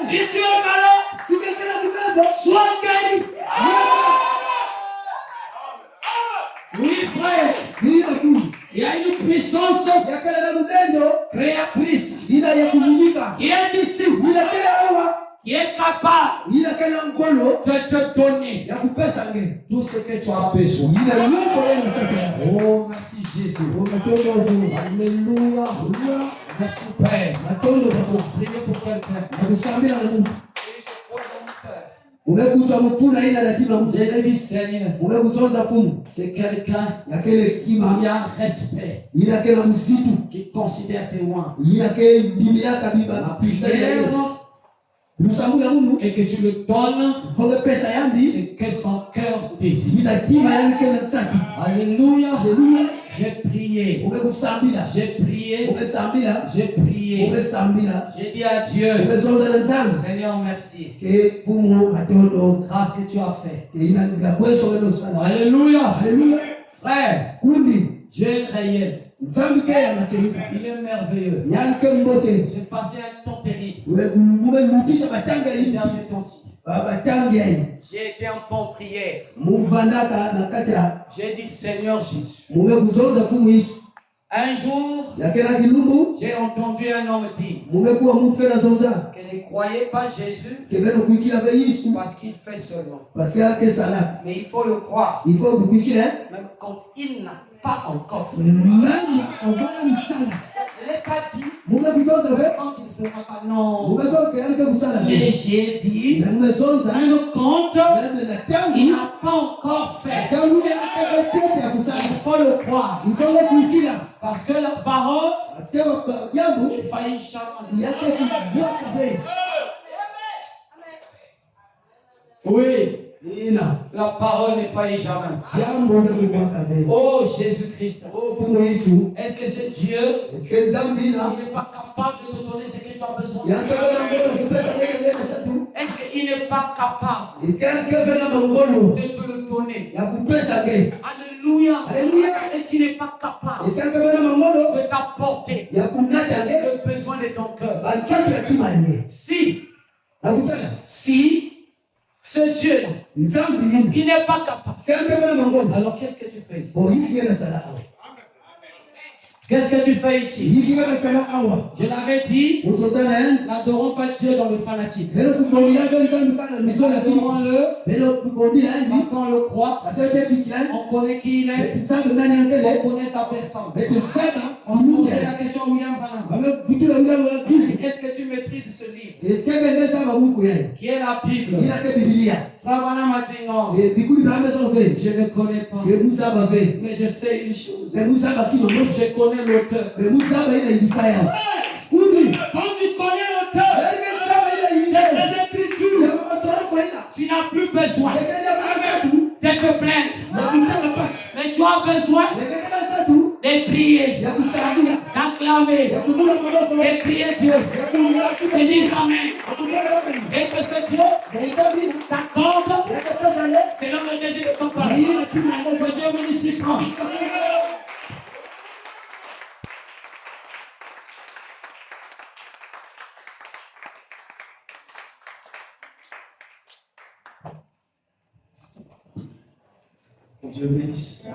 Si tu es malade, sois guéri. Oui, frère. Il y a une puissance créatrice qui est ici, qui est capable de te donner tout ce que tu as besoin. Oh, merci Jésus. Alléluia. Merci Père. Priez pour quelqu'un. J'ai dit Seigneur, c'est quelqu'un qui a un respect, qui considère tes loin. Et que tu le donnes c'est que son cœur désire. Alléluia. J'ai prié. J'ai dit à Dieu, Seigneur, merci. Grâce que tu as fait. Alléluia. Frère, Dieu est réel. Il est merveilleux. J'ai passé un temps terrible. J'ai été en bon prière. J'ai dit Seigneur Jésus. Un jour, j'ai entendu un homme dire qu'il ne croyait pas Jésus parce qu'il fait seulement. Mais il faut le croire. Même quand il n'a pas encore fait. Je ne l'ai pas dit. Quand il ne fera pas, non. Mais j'ai dit, même quand il n'a pas encore fait. Il faut le croire. Parce que la parole, il faillit jamais. Oui. La parole ne faillit jamais. Oh Jésus-Christ. Est-ce que c'est Dieu? Il n'est pas capable de te donner ce que tu as besoin? Est-ce qu'il n'est pas capable de te le donner? Alléluia. Est-ce qu'il n'est pas capable de t'apporter le besoin de ton cœur? Si ce Dieu-là, il n'est pas capable, alors qu'est-ce que tu fais ici? Qu'est-ce que tu fais ici? Je l'avais dit, n'adorons pas Dieu dans le fanatisme. Adorons-le parce qu'on le croit, on connaît qui il est, on connaît sa personne. On pose la question William Branham. Est-ce que tu maîtrises ce livre qui est la Bible? Frère Branham a dit non. Je ne connais pas. Mais je sais une chose. Je connais l'auteur. Quand tu connais l'auteur de ces écritures, tu n'as plus besoin de te plaindre. Mais tu as besoin de prier, d'acclamer, de prier Dieu, de dire Amen. Et que ce Dieu t'accorde selon le désir de ton cœur. Que Dieu bénisse. Dieu bénisse.